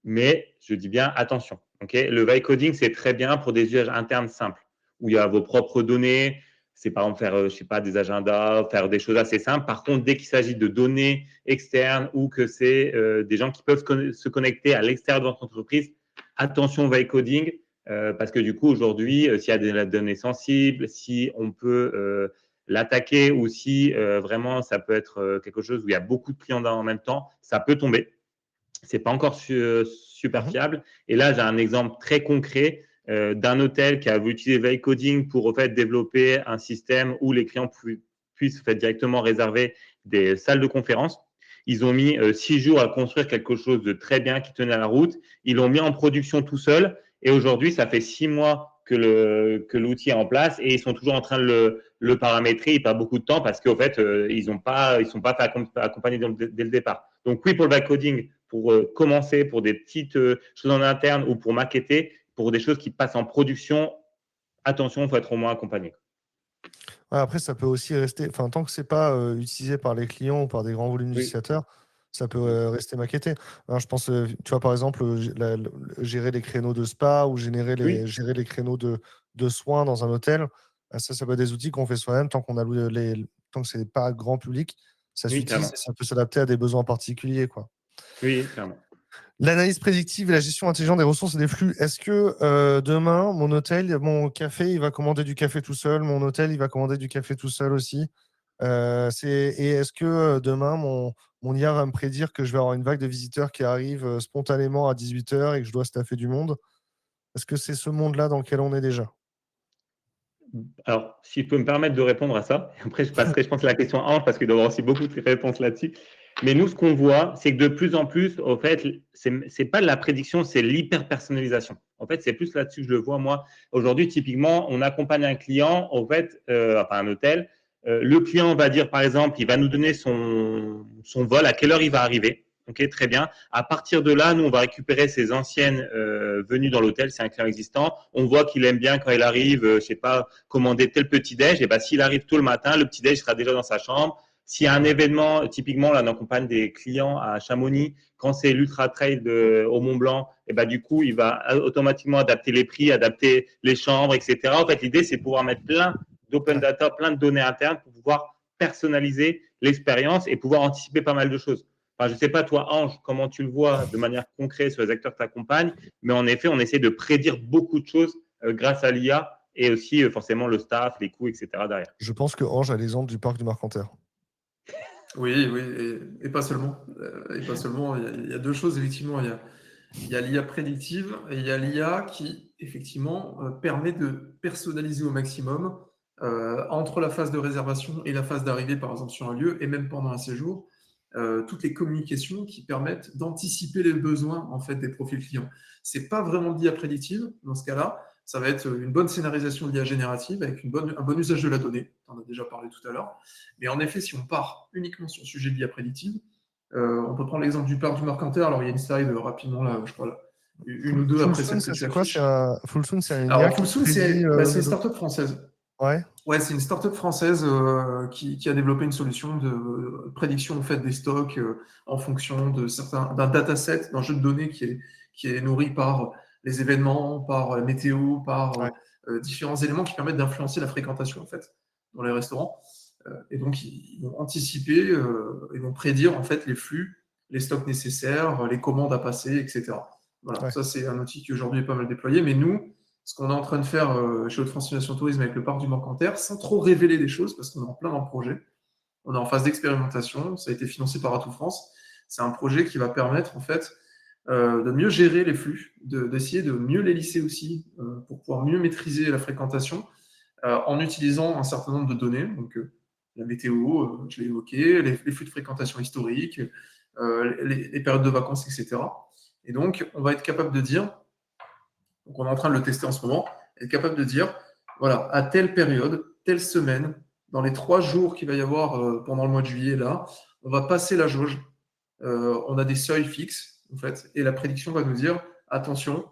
Mais je dis bien attention. Okay, le vibe coding, c'est très bien pour des usages internes simples, où il y a vos propres données. C'est par exemple faire, je sais pas, des agendas, faire des choses assez simples. Par contre, dès qu'il s'agit de données externes ou que c'est des gens qui peuvent se connecter à l'extérieur de votre entreprise, attention au vibe coding. Parce que du coup, aujourd'hui, s'il y a des données sensibles, si on peut l'attaquer ou si vraiment ça peut être quelque chose où il y a beaucoup de clients en même temps, ça peut tomber. Ce n'est pas encore super fiable. Et là, j'ai un exemple très concret d'un hôtel qui a utilisé vibe coding pour en fait, développer un système où les clients puissent en fait, directement réserver des salles de conférence. Ils ont mis 6 jours à construire quelque chose de très bien qui tenait à la route. Ils l'ont mis en production tout seul. Et aujourd'hui, ça fait 6 mois que l'outil est en place et ils sont toujours en train de le paramétrer. Il perd beaucoup de temps parce qu'en fait, ils sont pas fait accompagner dès le départ. Donc oui, pour le vibe coding, pour commencer, pour des petites choses en interne ou pour maqueter, pour des choses qui passent en production, attention, il faut être au moins accompagné. Ouais, après, ça peut aussi rester, enfin, tant que c'est pas utilisé par les clients ou par des grands volumes d'utilisateurs, ça peut rester maquetté. Alors, je pense, tu vois, par exemple, gérer les créneaux de spa ou gérer les créneaux de soins dans un hôtel. Ça peut être des outils qu'on fait soi-même tant qu'on a tant que c'est pas grand public, ça s'utilise et ça peut s'adapter à des besoins particuliers, quoi. Oui, clairement. L'analyse prédictive et la gestion intelligente des ressources et des flux. Est-ce que demain, mon hôtel, mon café, il va commander du café tout seul? Mon hôtel, il va commander du café tout seul aussi? Et est-ce que demain, mon IA va me prédire que je vais avoir une vague de visiteurs qui arrive spontanément à 18h et que je dois staffer du monde? Est-ce que c'est ce monde-là dans lequel on est déjà? Alors, si je peux me permettre de répondre à ça, après je passerai, je pense, la question à Ange parce qu'il doit y avoir aussi beaucoup de réponses là-dessus. Mais nous, ce qu'on voit, c'est que de plus en plus, au fait, c'est pas de la prédiction, c'est l'hyper-personnalisation. En fait, c'est plus là-dessus que je le vois, moi. Aujourd'hui, typiquement, on accompagne un client, en fait, enfin un hôtel. Le client va dire, par exemple, il va nous donner son vol, à quelle heure il va arriver. Ok, très bien. À partir de là, nous, on va récupérer ces anciennes venues dans l'hôtel. C'est un client existant. On voit qu'il aime bien quand il arrive, je sais pas, commander tel petit-déj. Et ben, s'il arrive tôt le matin, le petit-déj sera déjà dans sa chambre. S'il y a un événement, typiquement, là, on accompagne des clients à Chamonix, quand c'est l'Ultra Trail au Mont Blanc, et ben, du coup, il va automatiquement adapter les prix, adapter les chambres, etc. En fait, l'idée, c'est pouvoir mettre plein d'open data, plein de données internes pour pouvoir personnaliser l'expérience et pouvoir anticiper pas mal de choses. Enfin, je ne sais pas, toi, Ange, comment tu le vois de manière concrète sur les acteurs que tu accompagnes, mais en effet, on essaie de prédire beaucoup de choses grâce à l'IA et aussi forcément le staff, les coûts, etc. derrière. Je pense que Ange a l'exemple du parc du Marcanterre. Oui, oui, et pas seulement. Et pas seulement. Il y a deux choses, effectivement. Il y a l'IA prédictive et il y a l'IA qui, effectivement, permet de personnaliser au maximum entre la phase de réservation et la phase d'arrivée, par exemple, sur un lieu, et même pendant un séjour, toutes les communications qui permettent d'anticiper les besoins en fait, des profils clients. Ce n'est pas vraiment de l'IA prédictive dans ce cas-là. Ça va être une bonne scénarisation de l'IA générative avec un bon usage de la donnée. On en a déjà parlé tout à l'heure. Mais en effet, si on part uniquement sur le sujet de l'IA prédictive, on peut prendre l'exemple du parc du Marcanterre. Alors, il y a une slide rapidement là, je crois, là, une ou deux après celle que tu c'est quoi? affiches. Fullsoon, c'est une IA Alors, qui Fullsoon, prédit, c'est une start-up française. Ouais. Ouais, c'est une start-up française qui a développé une solution de prédiction en fait, des stocks en fonction d'un dataset, d'un jeu de données qui est nourri par les événements, par la météo, par Ouais. différents éléments qui permettent d'influencer la fréquentation en fait, dans les restaurants. Et donc, ils vont anticiper et vont prédire en fait, les flux, les stocks nécessaires, les commandes à passer, etc. Voilà, Ouais. ça c'est un outil qui aujourd'hui est pas mal déployé, mais nous, ce qu'on est en train de faire chez Haute-France Destination Tourisme avec le parc du Marcanterre, sans trop révéler des choses, parce qu'on est en plein dans le projet. On est en phase d'expérimentation, ça a été financé par Atout France. C'est un projet qui va permettre en fait de mieux gérer les flux, d'essayer de mieux les lisser aussi, pour pouvoir mieux maîtriser la fréquentation, en utilisant un certain nombre de données, donc la météo, je l'ai évoqué, les flux de fréquentation historiques, les périodes de vacances, etc. Et donc, on va être capable de dire, donc on est en train de le tester en ce moment, être capable de dire, voilà, à telle période, telle semaine, dans les 3 jours qu'il va y avoir pendant le mois de juillet, là, on va passer la jauge, on a des seuils fixes, en fait, et la prédiction va nous dire, attention,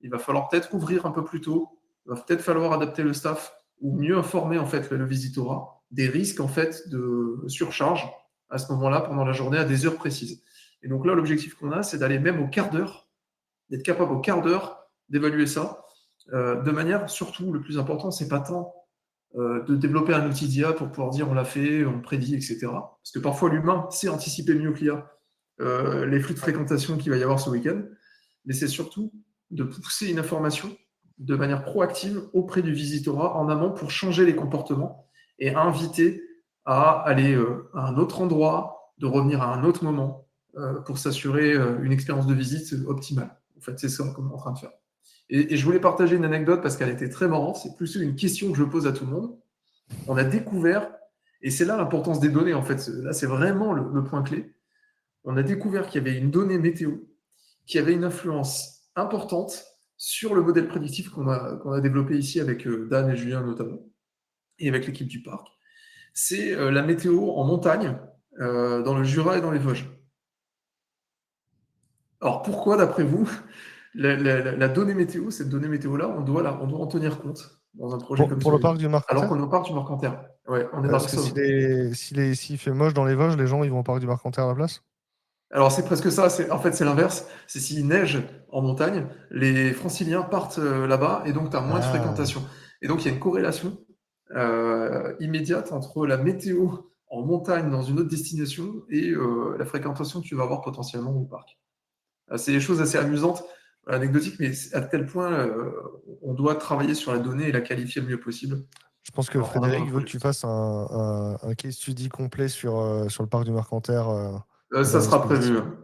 il va falloir peut-être ouvrir un peu plus tôt, il va peut-être falloir adapter le staff, ou mieux informer en fait le visitorat des risques en fait de surcharge à ce moment-là pendant la journée à des heures précises. Et donc là, l'objectif qu'on a, c'est d'aller même au quart d'heure, d'être capable au quart d'heure d'évaluer ça, de manière, surtout, le plus important, c'est pas tant de développer un outil d'IA pour pouvoir dire on l'a fait, on prédit, etc. Parce que parfois l'humain sait anticiper mieux que l'IA les flux de fréquentation qu'il va y avoir ce week-end, mais c'est surtout de pousser une information de manière proactive auprès du visitorat en amont pour changer les comportements et inviter à aller à un autre endroit, de revenir à un autre moment pour s'assurer une expérience de visite optimale. En fait, c'est ça qu'on est en train de faire. Et je voulais partager une anecdote parce qu'elle était très marrante. C'est plus une question que je pose à tout le monde. On a découvert, et c'est là l'importance des données, en fait. Là, c'est vraiment le point clé. On a découvert qu'il y avait une donnée météo qui avait une influence importante sur le modèle prédictif qu'on a développé ici avec Dan et Julien notamment, et avec l'équipe du parc. C'est la météo en montagne, dans le Jura et dans les Vosges. Alors pourquoi, d'après vous, la donnée météo, cette donnée météo-là, on doit en tenir compte dans un projet comme Pour le celui-là, parc du alors Marcanterre? qu'on est au parc du Marcanterre. Ouais, on est dans Parce la que Somme. s'il fait moche dans les Vosges, les gens ils vont au parc du Marcanterre à la place? Alors c'est presque ça, en fait c'est l'inverse, c'est s'il neige en montagne, les franciliens partent là-bas et donc tu as moins de Ah, fréquentation. Et donc il y a une corrélation immédiate entre la météo en montagne dans une autre destination et la fréquentation que tu vas avoir potentiellement au parc. C'est des choses assez amusantes, anecdotiques, mais à tel point on doit travailler sur la donnée et la qualifier le mieux possible. je pense que En amont Frédéric d'un veut que projet. tu fasses un case study complet sur le parc du Marcanterre Ça dans sera prévu. l'exposition.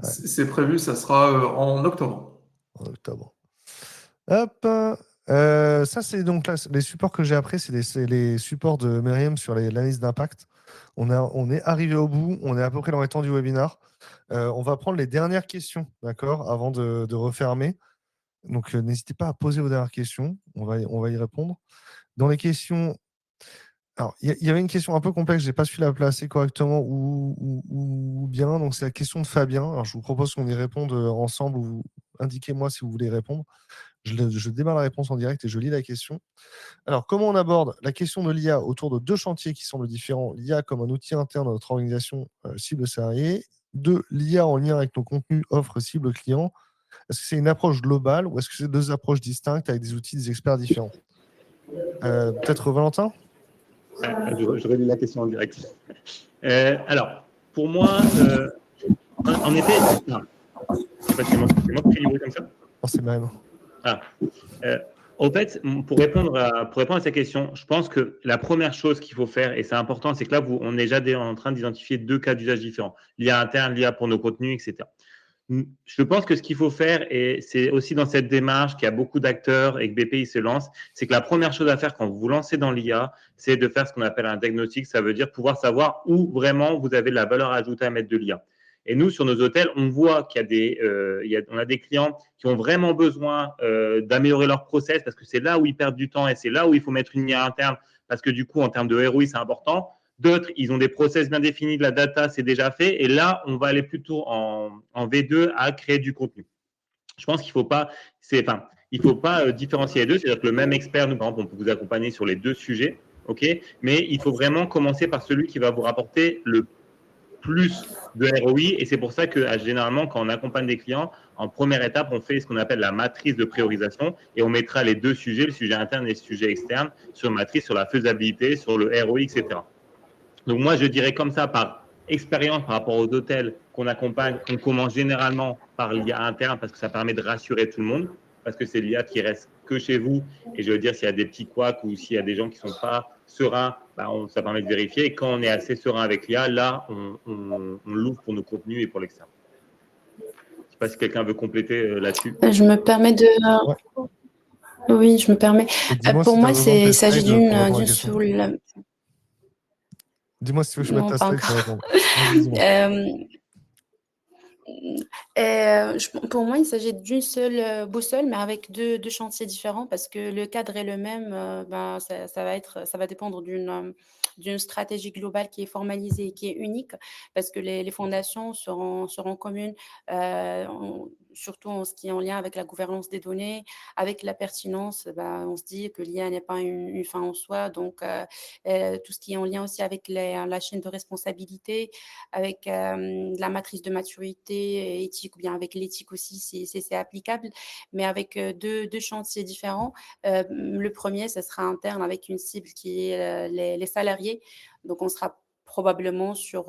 Ouais, C'est prévu, ça sera en octobre. en octobre. Hop. Ça, c'est donc là, les supports que j'ai après, c'est les supports de Myriam sur l'analyse d'impact. On est arrivé au bout, on est à peu près dans les temps du webinar. On va prendre les dernières questions, d'accord, avant de refermer. Donc, n'hésitez pas à poser vos dernières questions. On va y répondre. Dans les questions, Alors, il y avait une question un peu complexe, je n'ai pas su la placer correctement ou bien. Donc, c'est la question de Fabien. Alors, je vous propose qu'on y réponde ensemble ou indiquez-moi si vous voulez répondre. Je démarre la réponse en direct et je lis la question. Alors, comment on aborde la question de l'IA autour de deux chantiers qui semblent différents? L'IA comme un outil interne à notre organisation cible salarié. Deux, l'IA en lien avec nos contenus, offres, cible clients. Est-ce que c'est une approche globale ou est-ce que c'est deux approches distinctes avec des outils, des experts différents? Peut-être Valentin? Je relis la question en direct. Alors, pour moi, en effet, non. C'est moi qui fais du bruit comme ça. Non, c'est même. Ah. En fait, pour répondre à cette question, je pense que la première chose qu'il faut faire, et c'est important, c'est que là, on est déjà en train d'identifier deux cas d'usage différents. L'IA interne, l'IA pour nos contenus, etc. Je pense que ce qu'il faut faire, et c'est aussi dans cette démarche qu'il y a beaucoup d'acteurs et que BPI se lance, c'est que la première chose à faire quand vous vous lancez dans l'IA, c'est de faire ce qu'on appelle un diagnostic. Ça veut dire pouvoir savoir où vraiment vous avez de la valeur ajoutée à mettre de l'IA. Et nous, sur nos hôtels, on voit qu'il y a on a des clients qui ont vraiment besoin d'améliorer leur process parce que c'est là où ils perdent du temps et c'est là où il faut mettre une IA interne parce que du coup, en termes de ROI, c'est important. D'autres, ils ont des process bien définis, de la data, c'est déjà fait. Et là, on va aller plutôt en V2 à créer du contenu. Je pense qu'il ne faut pas, différencier les deux. C'est-à-dire que le même expert, nous, par exemple, on peut vous accompagner sur les deux sujets, ok. Mais il faut vraiment commencer par celui qui va vous rapporter le plus de ROI. Et c'est pour ça que généralement, quand on accompagne des clients, en première étape, on fait ce qu'on appelle la matrice de priorisation et on mettra les deux sujets, le sujet interne et le sujet externe, sur une matrice, sur la faisabilité, sur le ROI, etc. Donc moi, je dirais comme ça, par expérience par rapport aux hôtels qu'on accompagne, qu'on commence généralement par l'IA interne parce que ça permet de rassurer tout le monde, parce que c'est l'IA qui reste que chez vous. Et je veux dire, s'il y a des petits couacs ou s'il y a des gens qui ne sont pas sereins, ça permet de vérifier. Et quand on est assez serein avec l'IA, là, on l'ouvre pour nos contenus et pour l'externe. Je ne sais pas si quelqu'un veut compléter là-dessus. Je me permets de... Ouais. Oui, je me permets. Pour moi, il s'agit d'une seule... Dis-moi si tu veux que je mette Non, ta pas slide pour encore. répondre. Pour moi, il s'agit d'une seule boussole, mais avec deux chantiers différents parce que le cadre est le même. Ça va dépendre d'une stratégie globale qui est formalisée et qui est unique parce que les fondations seront communes, surtout en ce qui est en lien avec la gouvernance des données, avec la pertinence. On se dit que l'IA n'est pas une fin en soi, donc tout ce qui est en lien aussi avec la chaîne de responsabilité, avec la matrice de maturité éthique ou bien avec l'éthique aussi, c'est applicable, mais avec deux chantiers différents. Le premier, ce sera interne avec une cible qui est les salariés. Donc, on sera probablement sur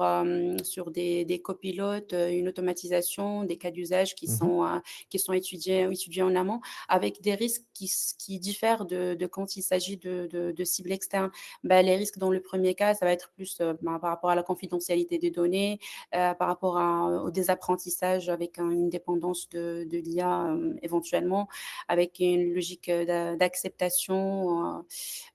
des copilotes, une automatisation, des cas d'usage qui sont étudiés en amont, avec des risques qui diffèrent de quand il s'agit de cibles externes. Les risques dans le premier cas, ça va être plus par rapport à la confidentialité des données, par rapport au déapprentissage avec une dépendance de l'IA éventuellement, avec une logique d'acceptation.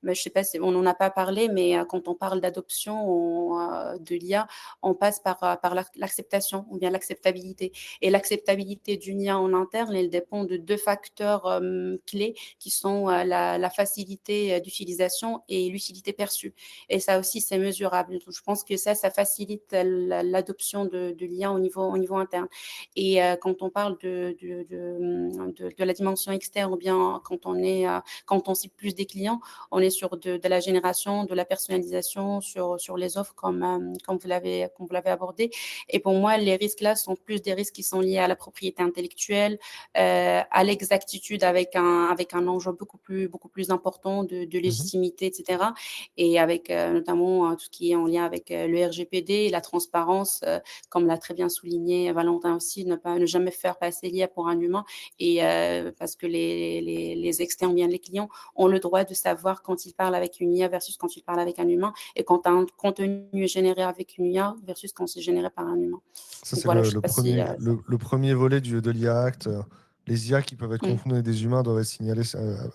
Je ne sais pas si on n'en a pas parlé, mais quand on parle d'adoption de l'IA, on passe par l'acceptation ou bien l'acceptabilité. Et l'acceptabilité d'une IA en interne, elle dépend de deux facteurs clés qui sont la facilité d'utilisation et l'utilité perçue. Et ça aussi, c'est mesurable. Donc, je pense que ça facilite l'adoption de l'IA au niveau interne. Et quand on parle de la dimension externe ou bien quand on cible plus des clients, on est sur de la génération, de la personnalisation sur les offres comme vous l'avez abordé. Et pour moi, les risques là sont plus des risques qui sont liés à la propriété intellectuelle, à l'exactitude avec un enjeu beaucoup plus important de légitimité, etc. Et avec notamment tout ce qui est en lien avec le RGPD et la transparence, comme l'a très bien souligné Valentin aussi, ne jamais faire passer l'IA pour un humain, et parce que les externes, bien les clients, ont le droit de savoir quand ils parlent avec une IA versus quand ils parlent avec un humain, et quand un contenu est généré avec une IA versus quand c'est généré par un humain. Ça, c'est le premier volet de l'IA Act. Les IA qui peuvent être confondus avec des humains doivent être signalés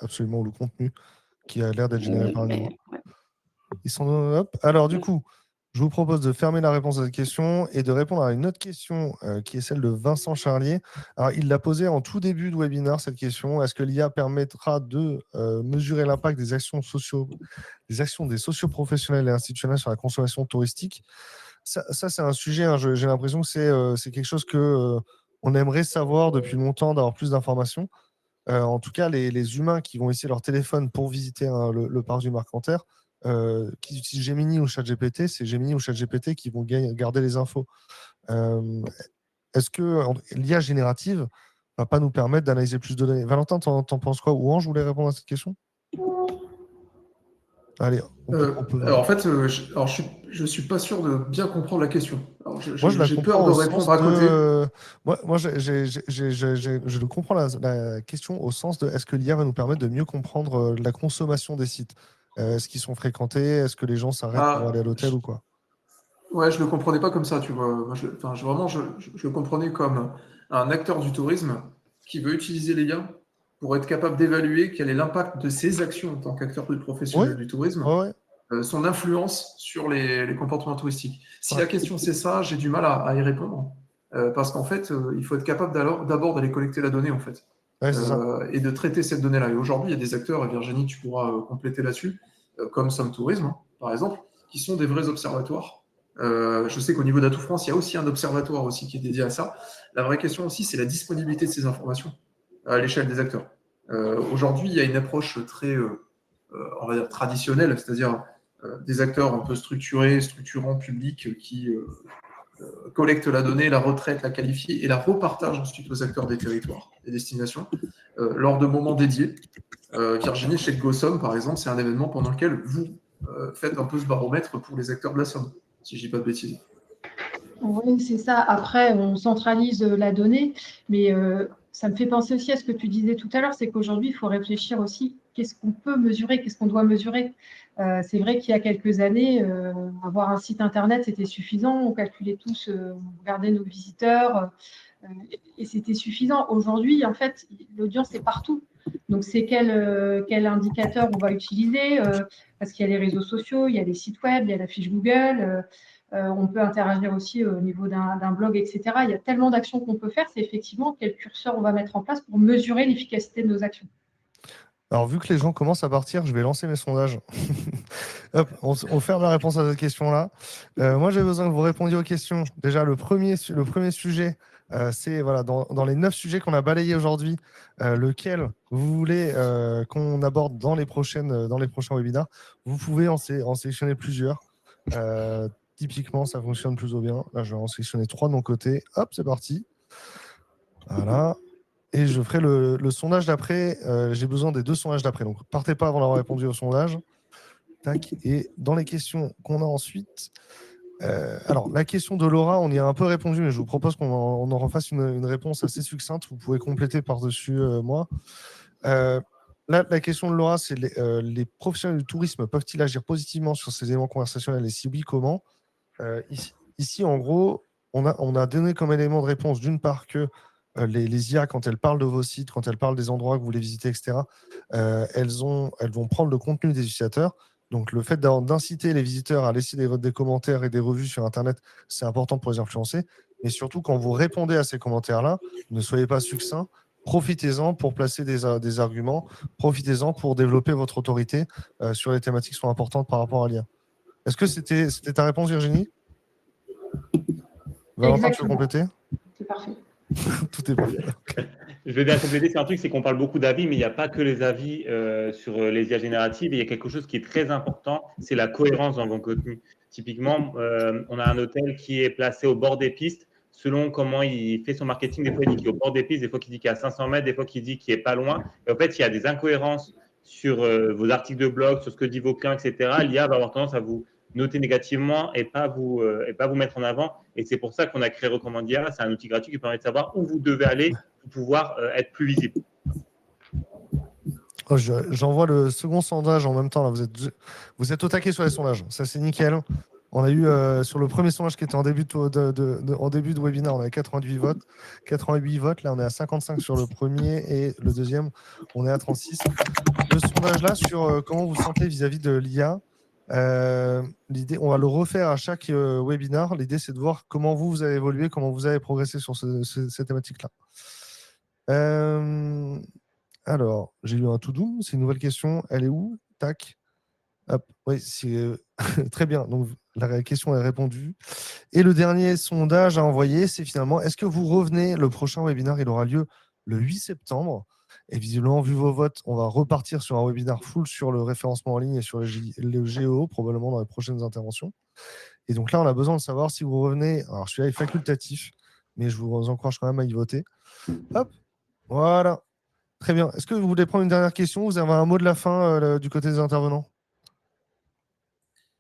absolument, le contenu qui a l'air d'être généré par un humain. Ils sont hop. Alors, du coup, Je vous propose de fermer la réponse à cette question et de répondre à une autre question qui est celle de Vincent Charlier. Alors, il l'a posée en tout début de webinaire, cette question. Est-ce que l'IA permettra de mesurer l'impact des actions des socioprofessionnels et institutionnels sur la consommation touristique? Ça c'est un sujet, hein, j'ai l'impression que c'est quelque chose que on aimerait savoir depuis longtemps, d'avoir plus d'informations. En tout cas, les humains qui vont essayer leur téléphone pour visiter le parc du Mercantaire, qui utilisent Gemini ou ChatGPT, c'est Gemini ou ChatGPT qui vont garder les infos. Est-ce que l'IA générative va pas nous permettre d'analyser plus de données? Valentin, t'en penses quoi? Ou Ange, voulait répondre à cette question? Allez, on peut... Alors en fait, je suis pas sûr de bien comprendre la question. Alors, Moi, je la j'ai comprends peur de au répondre sens à côté. Moi, je le comprends la question au sens de est-ce que l'IA va nous permettre de mieux comprendre la consommation des sites? Est-ce qu'ils sont fréquentés? Est-ce que les gens s'arrêtent pour aller à l'hôtel ou quoi? Ouais, je le comprenais pas comme ça, tu vois. Moi, je le comprenais comme un acteur du tourisme qui veut utiliser les liens pour être capable d'évaluer quel est l'impact de ses actions en tant qu'acteur Oui, professionnel du tourisme, ouais, son influence sur les comportements touristiques. Si ouais. la question c'est ça, j'ai du mal à y répondre, parce qu'en fait, il faut être capable d'abord d'aller collecter la donnée, en fait, Ouais, c'est ça. et de traiter cette donnée-là. Et aujourd'hui, il y a des acteurs, et Virginie, tu pourras compléter là-dessus, comme Somme Tourisme, hein, par exemple, qui sont des vrais observatoires. Je sais qu'au niveau d'Atout France, il y a aussi un observatoire aussi qui est dédié à ça. La vraie question aussi, c'est la disponibilité de ces informations à l'échelle des acteurs. Aujourd'hui, il y a une approche très, on va dire, traditionnelle, c'est-à-dire des acteurs un peu structurants, publics, qui collectent la donnée, la retraitent, la qualifient et la repartagent ensuite aux acteurs des territoires, des destinations, lors de moments dédiés. Virginie, chez Gossome, par exemple, c'est un événement pendant lequel vous faites un peu ce baromètre pour les acteurs de la Somme, si je ne dis pas de bêtises. Oui, c'est ça. Après, on centralise la donnée, mais ça me fait penser aussi à ce que tu disais tout à l'heure, c'est qu'aujourd'hui, il faut réfléchir aussi qu'est-ce qu'on peut mesurer, qu'est-ce qu'on doit mesurer. C'est vrai qu'il y a quelques années, avoir un site internet, c'était suffisant. On calculait tous, on regardait nos visiteurs, et c'était suffisant. Aujourd'hui, en fait, l'audience est partout. Donc, c'est quel indicateur on va utiliser, parce qu'il y a les réseaux sociaux, il y a les sites web, il y a la fiche Google. On peut interagir aussi au niveau d'un blog, etc. Il y a tellement d'actions qu'on peut faire. C'est effectivement quel curseur on va mettre en place pour mesurer l'efficacité de nos actions. Alors, vu que les gens commencent à partir, je vais lancer mes sondages. Hop, on ferme la réponse à cette question-là. Moi, j'ai besoin que vous répondiez aux questions. Déjà, le premier sujet, c'est voilà, dans les 9 sujets qu'on a balayés aujourd'hui, lequel vous voulez qu'on aborde dans les prochains webinaires. Vous pouvez en sélectionner plusieurs. Typiquement, ça fonctionne plutôt bien. Là, je vais en sélectionner 3 de mon côté. Hop, c'est parti. Voilà. Et je ferai le sondage d'après. J'ai besoin des 2 sondages d'après. Donc, partez pas avant d'avoir répondu au sondage. Tac. Et dans les questions qu'on a ensuite, alors la question de Laura, on y a un peu répondu, mais je vous propose qu'on en refasse une réponse assez succincte. Vous pouvez compléter par-dessus moi. La question de Laura, c'est les professionnels du tourisme peuvent-ils agir positivement sur ces éléments conversationnels et si oui, comment? Ici, en gros, on a donné comme élément de réponse d'une part que les IA, quand elles parlent de vos sites, quand elles parlent des endroits que vous voulez visiter, etc., elles vont prendre le contenu des utilisateurs. Donc, le fait d'inciter les visiteurs à laisser des commentaires et des revues sur Internet, c'est important pour les influencer. Mais surtout, quand vous répondez à ces commentaires-là, ne soyez pas succinct. Profitez-en pour placer des arguments. Profitez-en pour développer votre autorité sur les thématiques qui sont importantes par rapport à l'IA. Est-ce que c'était ta réponse, Virginie? Valentin, tu veux compléter? C'est parfait. Tout est parfait. Okay. Je vais bien compléter, c'est un truc, c'est qu'on parle beaucoup d'avis, mais il n'y a pas que les avis sur les IA génératives. Il y a quelque chose qui est très important, c'est la cohérence dans le contenu. Typiquement, on a un hôtel qui est placé au bord des pistes. Selon comment il fait son marketing, des fois il dit qu'il est au bord des pistes, des fois il dit qu'il est à 500 mètres, des fois il dit qu'il n'est pas loin. Et en fait, il y a des incohérences sur vos articles de blog, sur ce que disent vos clients, etc. L'IA va avoir tendance à vous noter négativement et pas vous mettre en avant. Et c'est pour ça qu'on a créé Recommandia. C'est un outil gratuit qui permet de savoir où vous devez aller pour pouvoir être plus visible. Oh, j'envoie le second sondage en même temps. Là. Vous êtes au taquet sur les sondages. Ça, c'est nickel. On a eu sur le premier sondage qui était en début de webinaire, on avait 88 votes. 88 votes. Là, on est à 55 sur le premier et le deuxième, on est à 36. Le sondage là sur comment vous sentez vis-à-vis de l'IA. L'idée, on va le refaire à chaque webinar. L'idée, c'est de voir comment vous avez évolué, comment vous avez progressé sur cette thématique-là. Alors, j'ai eu un tout doux. C'est une nouvelle question. Elle est où? Tac. Hop. Oui, c'est très bien. Donc, la question est répondue. Et le dernier sondage à envoyer, c'est finalement, est-ce que vous revenez? Le prochain webinaire, il aura lieu le 8 septembre. Et visiblement, vu vos votes, on va repartir sur un webinaire full sur le référencement en ligne et sur le GEO, probablement dans les prochaines interventions. Et donc là, on a besoin de savoir si vous revenez. Alors, celui-là est facultatif, mais je vous encourage quand même à y voter. Hop, voilà. Très bien. Est-ce que vous voulez prendre une dernière question? Vous avez un mot de la fin du côté des intervenants?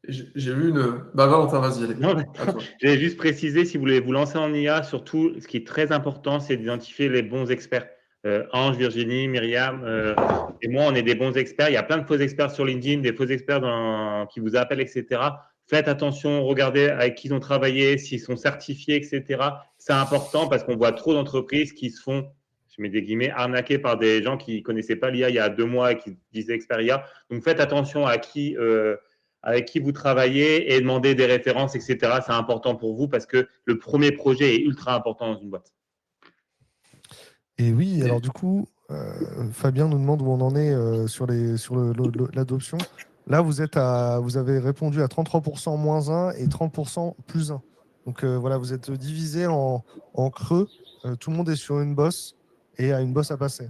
J'ai vu une. Bah, Valentin, vas-y, allez. Non, À toi. j'allais juste préciser, si vous voulez vous lancer en IA, surtout, ce qui est très important, c'est d'identifier les bons experts. Ange, Virginie, Myriam et moi, on est des bons experts. Il y a plein de faux experts sur LinkedIn, des faux experts qui vous appellent, etc. Faites attention, regardez avec qui ils ont travaillé, s'ils sont certifiés, etc. C'est important parce qu'on voit trop d'entreprises qui se font, je mets des guillemets, arnaquer par des gens qui ne connaissaient pas l'IA il y a 2 mois et qui disaient expert IA. Donc, faites attention à qui avec qui vous travaillez et demander des références, etc. C'est important pour vous parce que le premier projet est ultra important dans une boîte. Et oui, alors du coup, Fabien nous demande où on en est sur l'adoption. Là, vous avez répondu à 33% moins 1 et 30% plus 1. Donc voilà, vous êtes divisé en creux. Tout le monde est sur une bosse et a une bosse à passer.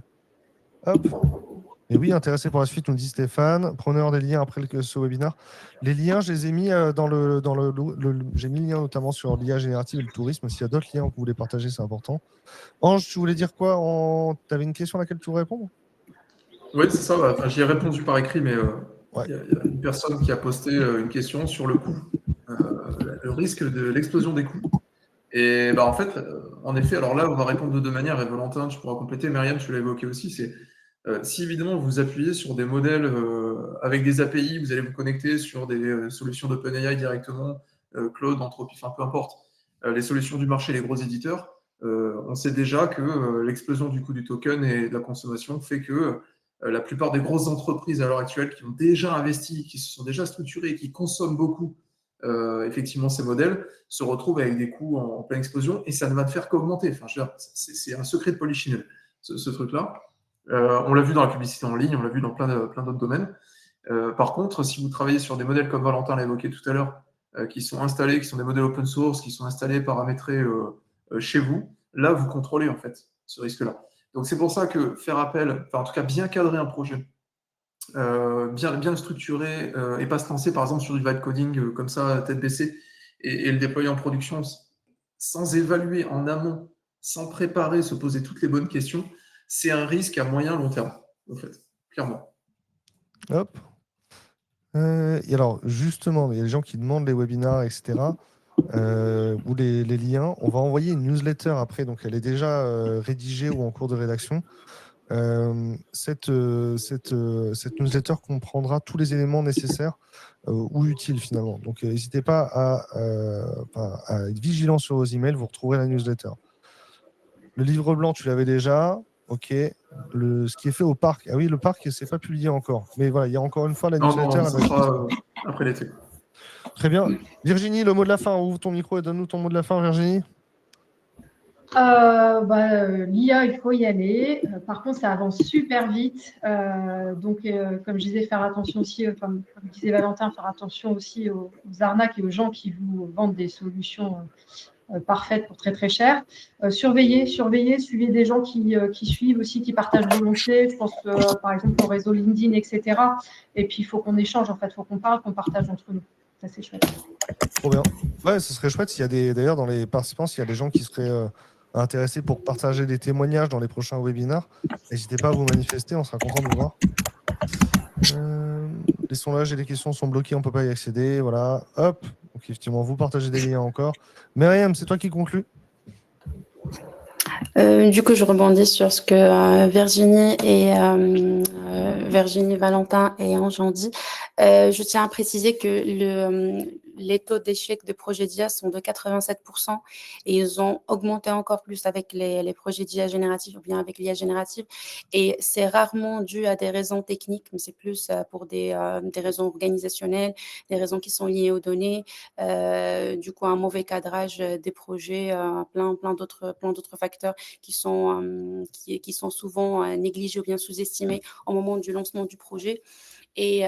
Hop. Et oui, intéressé pour la suite, nous dit Stéphane. Preneur des liens après ce webinaire. Les liens, je les ai mis j'ai mis le lien notamment sur l'IA générative et le tourisme. S'il y a d'autres liens que vous voulez partager, c'est important. Ange, tu voulais dire quoi? Tu avais une question à laquelle tu voulais répondre? Oui, c'est ça. Enfin, j'y ai répondu par écrit, mais Ouais. il y a une personne qui a posté une question sur le coût, le risque de l'explosion des coûts. Et bah, en fait, en effet, alors là, on va répondre de deux manières. Et Valentin, tu pourras compléter. Myriam, tu l'as évoqué aussi. C'est si évidemment vous appuyez sur des modèles avec des API, vous allez vous connecter sur des solutions d'OpenAI directement, Claude, Anthropic, enfin peu importe, les solutions du marché, les gros éditeurs. On sait déjà que l'explosion du coût du token et de la consommation fait que la plupart des grosses entreprises à l'heure actuelle qui ont déjà investi, qui se sont déjà structurées, qui consomment beaucoup effectivement ces modèles, se retrouvent avec des coûts en pleine explosion et ça ne va ne faire qu'augmenter. Enfin, c'est un secret de polichinelle, ce truc-là. On l'a vu dans la publicité en ligne, on l'a vu dans plein d'autres domaines. Par contre, si vous travaillez sur des modèles comme Valentin l'a évoqué tout à l'heure, qui sont installés, qui sont des modèles open source, qui sont installés, paramétrés chez vous, là, vous contrôlez en fait ce risque-là. Donc c'est pour ça que faire appel, enfin en tout cas bien cadrer un projet, bien le structurer et pas se lancer par exemple sur du vibe coding comme ça, tête baissée, et le déployer en production sans évaluer en amont, sans préparer, se poser toutes les bonnes questions, c'est un risque à moyen long terme, en fait, clairement. Hop. Et alors, justement, il y a des gens qui demandent les webinars, etc. Ou les liens. On va envoyer une newsletter après, donc elle est déjà rédigée ou en cours de rédaction. Cette newsletter comprendra tous les éléments nécessaires ou utiles finalement. Donc n'hésitez pas à être vigilant sur vos emails, vous retrouverez la newsletter. Le livre blanc, tu l'avais déjà. Ok. Ce qui est fait au parc. Ah oui, le parc, c'est pas publié encore. Mais voilà, il y a encore une fois la newsletter. Non, ça sera après l'été. Très bien. Virginie, le mot de la fin. Ouvre ton micro et donne-nous ton mot de la fin, Virginie. L'IA, il faut y aller. Par contre, ça avance super vite. Donc, comme je disais, faire attention aussi, comme disait Valentin, faire attention aussi aux arnaques et aux gens qui vous vendent des solutions parfaites pour très très cher. Surveillez, suivez des gens qui suivent aussi, qui partagent volontiers. Je pense par exemple au réseau LinkedIn, etc. Et puis, il faut qu'on échange, en fait, il faut qu'on parle, qu'on partage entre nous. Ça, c'est chouette. Trop bien. Ouais, ce serait chouette s'il y a d'ailleurs, dans les participants, s'il y a des gens qui seraient intéressés pour partager des témoignages dans les prochains webinaires. N'hésitez pas à vous manifester, on sera content de vous voir. Les sondages et les questions sont bloqués, on ne peut pas y accéder. Voilà, hop. Donc, effectivement, vous partagez des liens encore. Myriam, c'est toi qui conclus. Du coup, je rebondis sur ce que Virginie, Valentin et Ange ont dit. Je tiens à préciser que les taux d'échec de projets d'IA sont de 87% et ils ont augmenté encore plus avec les projets d'IA générative ou bien avec l'IA générative. Et c'est rarement dû à des raisons techniques, mais c'est plus pour des raisons organisationnelles, des raisons qui sont liées aux données, du coup un mauvais cadrage des projets, plein d'autres facteurs qui sont souvent négligés ou bien sous-estimés au moment du lancement du projet. Et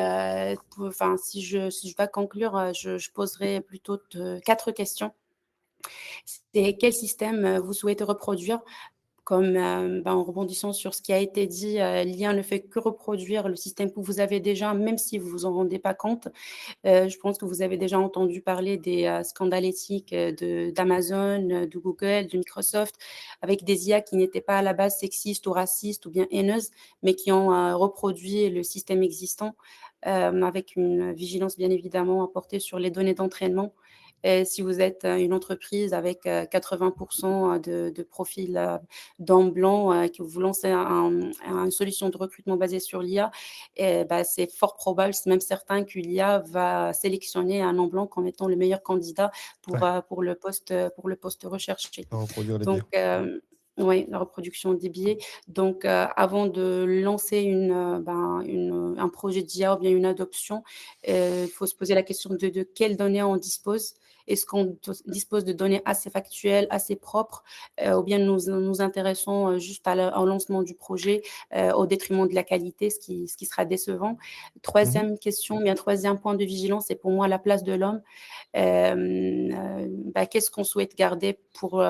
si je dois conclure, je poserai plutôt 4 questions. C'est quel système vous souhaitez reproduire? Comme en rebondissant sur ce qui a été dit, l'IA ne fait que reproduire le système que vous avez déjà, même si vous vous en rendez pas compte. Je pense que vous avez déjà entendu parler des scandales éthiques d'Amazon, de Google, de Microsoft, avec des IA qui n'étaient pas à la base sexistes ou racistes ou bien haineuses, mais qui ont reproduit le système existant avec une vigilance bien évidemment apportée sur les données d'entraînement. Et si vous êtes une entreprise avec 80% de profils d'hommes blancs, que vous lancez une solution de recrutement basée sur l'IA, c'est fort probable, c'est même certain que l'IA va sélectionner un homme blanc comme étant le meilleur candidat pour le poste recherché. On va reproduire les Donc, biais. oui, la reproduction des biais. Donc, avant de lancer un projet d'IA ou bien une adoption, il faut se poser la question de quelles données on dispose. Est-ce qu'on dispose de données assez factuelles, assez propres, ou bien nous intéressons juste au lancement du projet au détriment de la qualité, ce qui sera décevant. Troisième question, bien troisième point de vigilance, c'est pour moi la place de l'homme. Qu'est-ce qu'on souhaite garder pour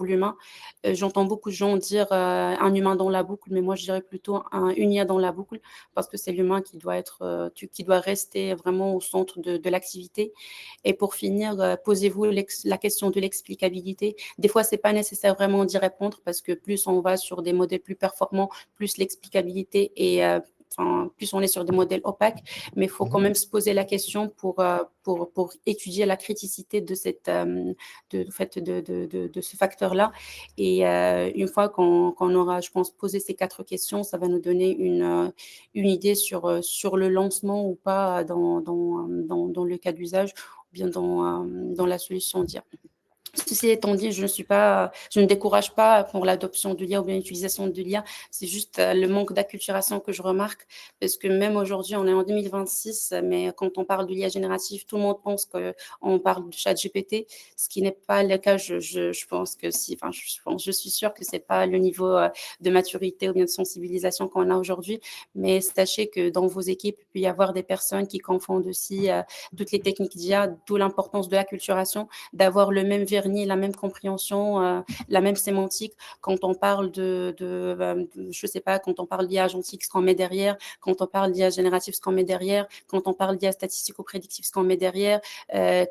l'humain? J'entends beaucoup de gens dire un humain dans la boucle, mais moi je dirais plutôt une IA dans la boucle, parce que c'est l'humain qui doit rester vraiment au centre de l'activité. Et pour finir, posez-vous la question de l'explicabilité. Des fois, c'est pas nécessaire vraiment d'y répondre, parce que plus on va sur des modèles plus performants, plus l'explicabilité et plus on est sur des modèles opaques, mais il faut quand même se poser la question pour étudier la criticité de ce facteur-là. Et une fois qu'on aura, je pense, posé ces 4 questions, ça va nous donner une idée sur le lancement ou pas dans le cas d'usage, ou bien dans la solution d'IA. Ceci étant dit, je ne décourage pas pour l'adoption de l'IA ou bien l'utilisation de l'IA. C'est juste le manque d'acculturation que je remarque, parce que même aujourd'hui, on est en 2026, mais quand on parle de l'IA générative, tout le monde pense qu'on parle de ChatGPT, ce qui n'est pas le cas. Je pense que je suis sûre que c'est pas le niveau de maturité ou bien de sensibilisation qu'on a aujourd'hui, mais sachez que dans vos équipes, il peut y avoir des personnes qui confondent aussi toutes les techniques d'IA, d'où l'importance de l'acculturation, d'avoir le même vernis, la même compréhension, la même sémantique quand on parle je sais pas, quand on parle d'IA agentique, ce qu'on met derrière, quand on parle d'IA générative, ce qu'on met derrière, quand on parle d'IA statistico-prédictive, ce qu'on met derrière, et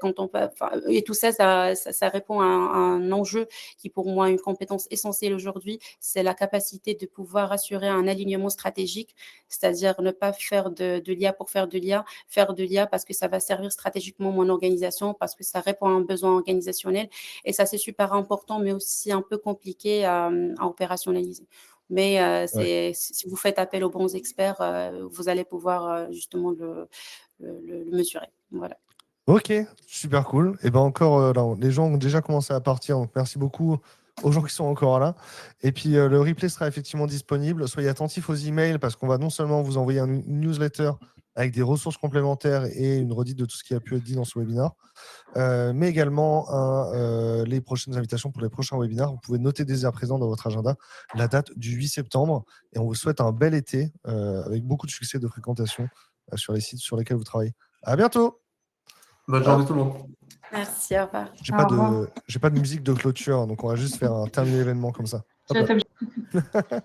tout ça, ça répond à un enjeu qui, pour moi, est une compétence essentielle aujourd'hui, c'est la capacité de pouvoir assurer un alignement stratégique, c'est-à-dire ne pas faire de l'IA pour faire de l'IA, faire de l'IA parce que ça va servir stratégiquement mon organisation, parce que ça répond à un besoin organisationnel. Et ça, c'est super important, mais aussi un peu compliqué à opérationnaliser. Mais si vous faites appel aux bons experts, vous allez pouvoir justement le mesurer. Voilà. Ok, super cool. Et ben encore, les gens ont déjà commencé à partir, donc merci beaucoup aux gens qui sont encore là. Et puis le replay sera effectivement disponible. Soyez attentifs aux emails parce qu'on va non seulement vous envoyer une newsletter avec des ressources complémentaires et une redite de tout ce qui a pu être dit dans ce webinaire, mais également les prochaines invitations pour les prochains webinaires. Vous pouvez noter dès à présent dans votre agenda la date du 8 septembre. Et on vous souhaite un bel été avec beaucoup de succès de fréquentation sur les sites sur lesquels vous travaillez. À bientôt. Bonne journée tout le monde. Merci, au revoir. J'ai pas de musique de clôture, donc on va juste faire un terminer l'événement comme ça. Hop là.